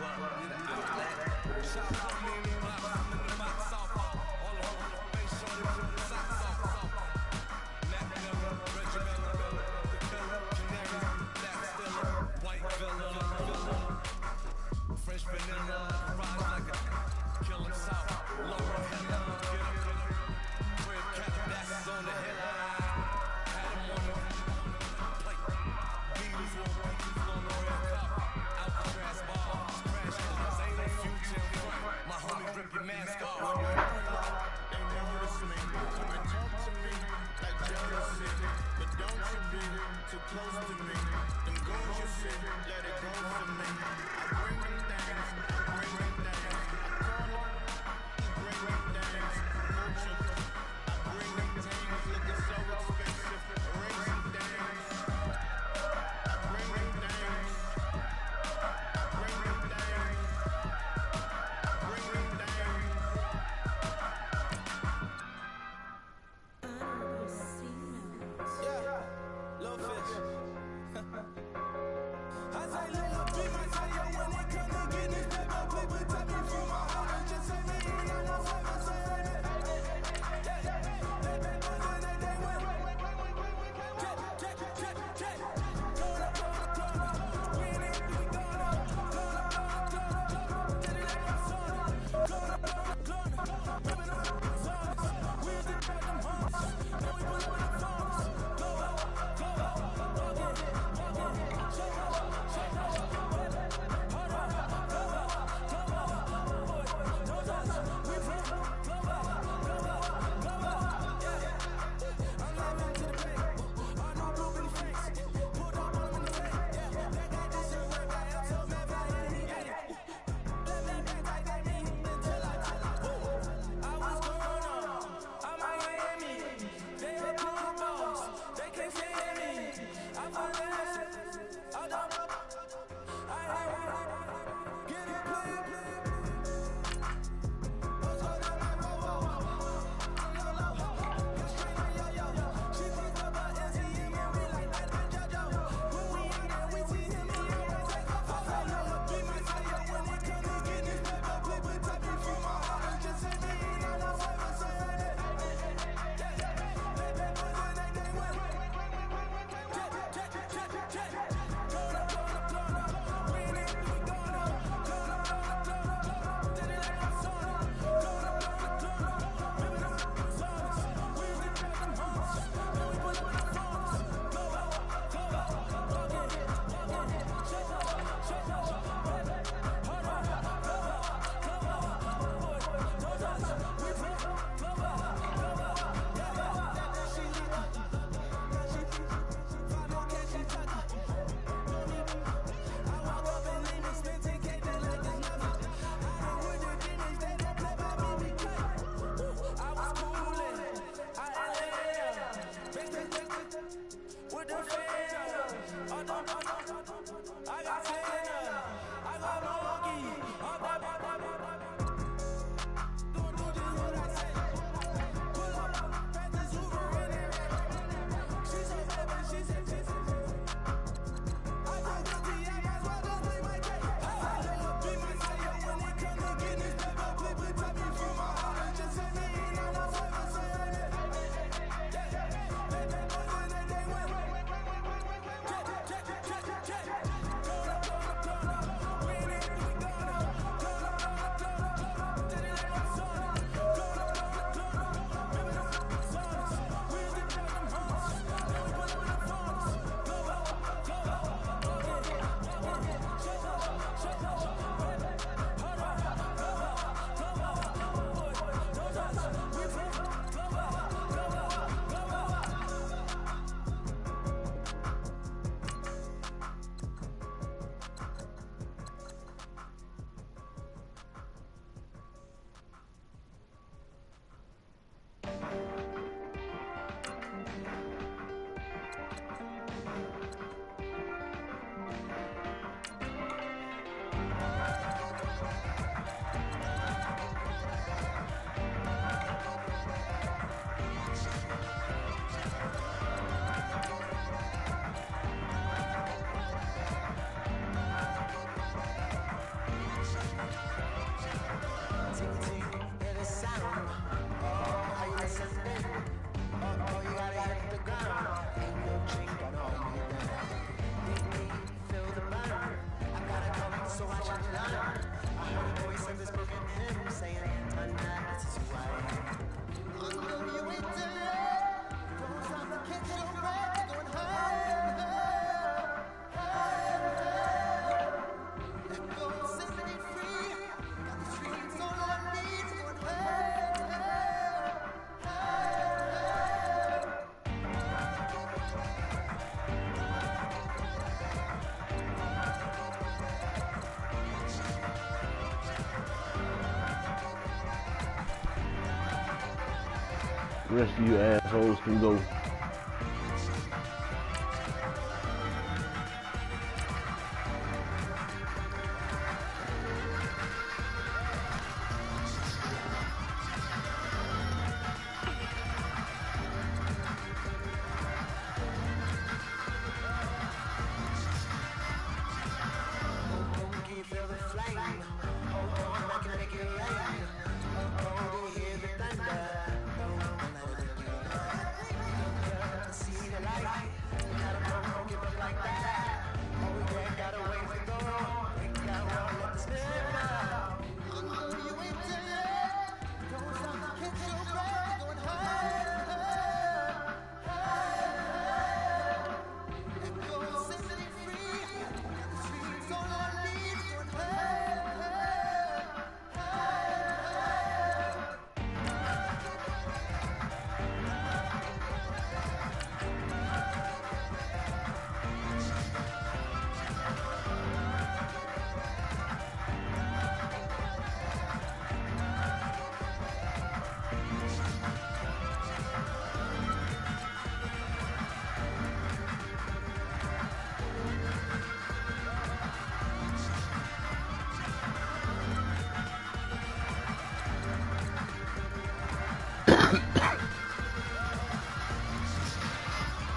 club. Shop on me in the box, I'm in the box off. All the whole face short and put the socks off. Mac Miller, Reggie Miller, the killer, Canary, Black Stiller, White Villa, Fresh Vanilla, rise like a kill him south, Laura Hella, get up, Fred Calabasas on the hill. Had him on the plate, Beatles on the red cup, Alcatraz bars, crash cars, ain't no future in front. My homie rip your The rest of you assholes can go.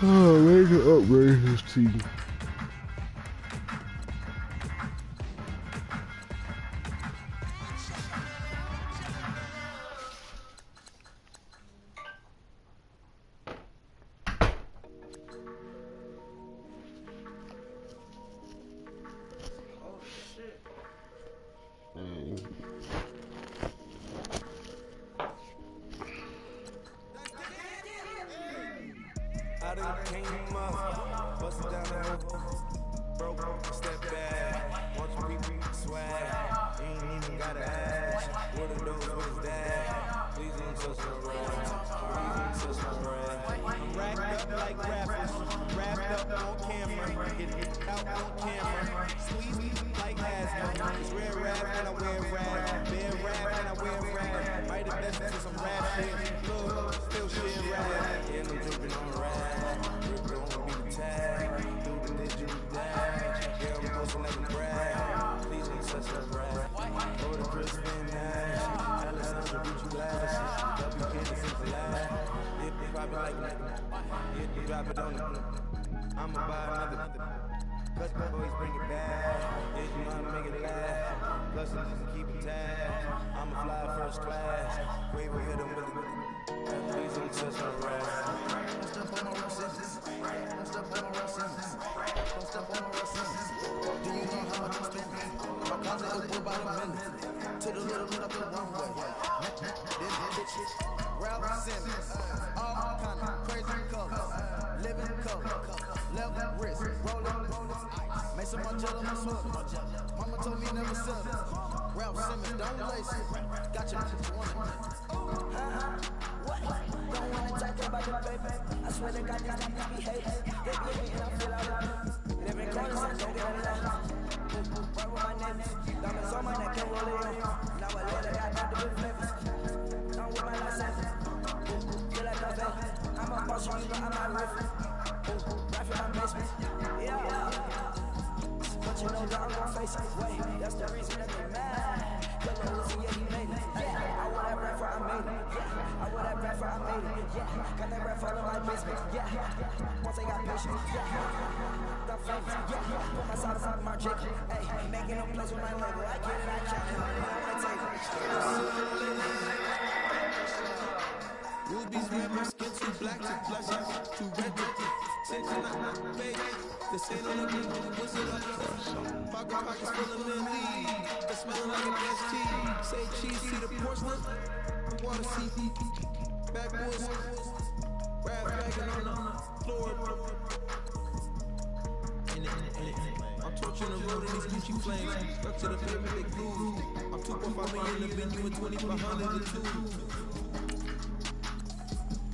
Oh, ready to upgrade his team. I done came up, busted down the whole broke, step back, watch people swag, you ain't even gotta ask, what are those, what is that, please don't touch my breath, please don't touch my breath, I'm racked up like rappers, wrapped up on camera, get out on camera, squeeze like asthma, it's rare rap and I wear rap, bare rap and I wear rap, might have listened to some rap shit, look, still shit rap, yeah, I'm dripping on rap. Drop it on it. I'ma buy another. Cut the boys, bring it back. Yeah, you know how to make it last. Plus, I just keep it tagged. I'ma fly first class. Wave will hit them with it. Please don't touch my rap. Don't step on my Russians. Don't step on my Russians. Don't step on my Russians. Do you know how much I'm spending? My closet is full by the minute. To the little bit up the runway. This bitch, Ralph Simmons. All kind of crazy colors. Living color. Left wrist. Rolling ice. Make some Margiela my sweater. Mama told me never settle. Ralph Simmons, don't lace it. Got your What? Don't wanna talk about your baby. I swear to God, these niggas be haters. They be hating, I feel like living corners and don't get it out. Right with my neighbors. Diamonds on my neck and roll it on. Now I let it out the good flavors. I'm with my license. Feel like a vet. I'm a boss, you know I'm a riff. Right for my basement. Yeah. But you know that I'm gon' face it. Wait, that's the reason that they mad. Yellow Uzi, yeah, he made it. Yeah, I want that rap for I made it. Yeah, I want that rap for I made it. Yeah, got that rap all in my basement. Yeah, once I got patience. Yeah, the famous. Yeah, put my side aside my chick. Hey, making no place with my label. I get it, I check it. I wanna take it. Rubies red, my skin too black to blush, too red to This ain't on the blue, what's it up? Pockets full of men lead. It's smelling like an ST. Say cheese, see the porcelain. Water seat. Backwoods. Rap bagging on the floor. I'm torching the road in these Gucci flames. Stuck to the pavement, they glued. I'm 2.5 million in the venue and 2,500 the two.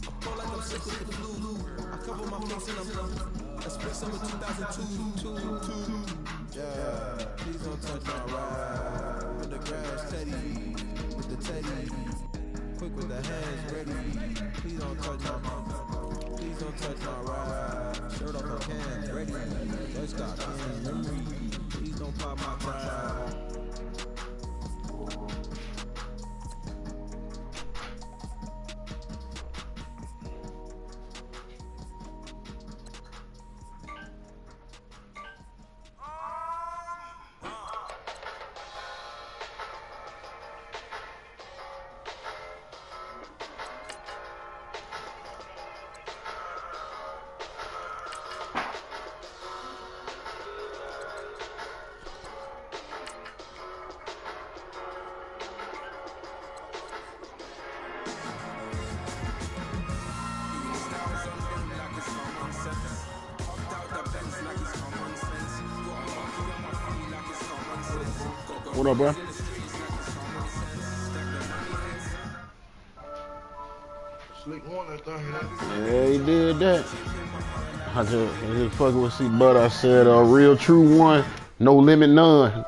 I pull like I'm sick with the flu. I cover my face and I'm low. That's spring summer 2002. Yeah, please don't touch my ride. With the grass, Teddy. With the Teddy. Quick with the hands, ready. Please don't touch my mama. Please don't touch my ride. Shirt off my hands, ready. Let's got cans, memory. Please don't pop my tire. What up, bro? Yeah, he did that. I just fucking with C Butter. I said, real true one, no limit none.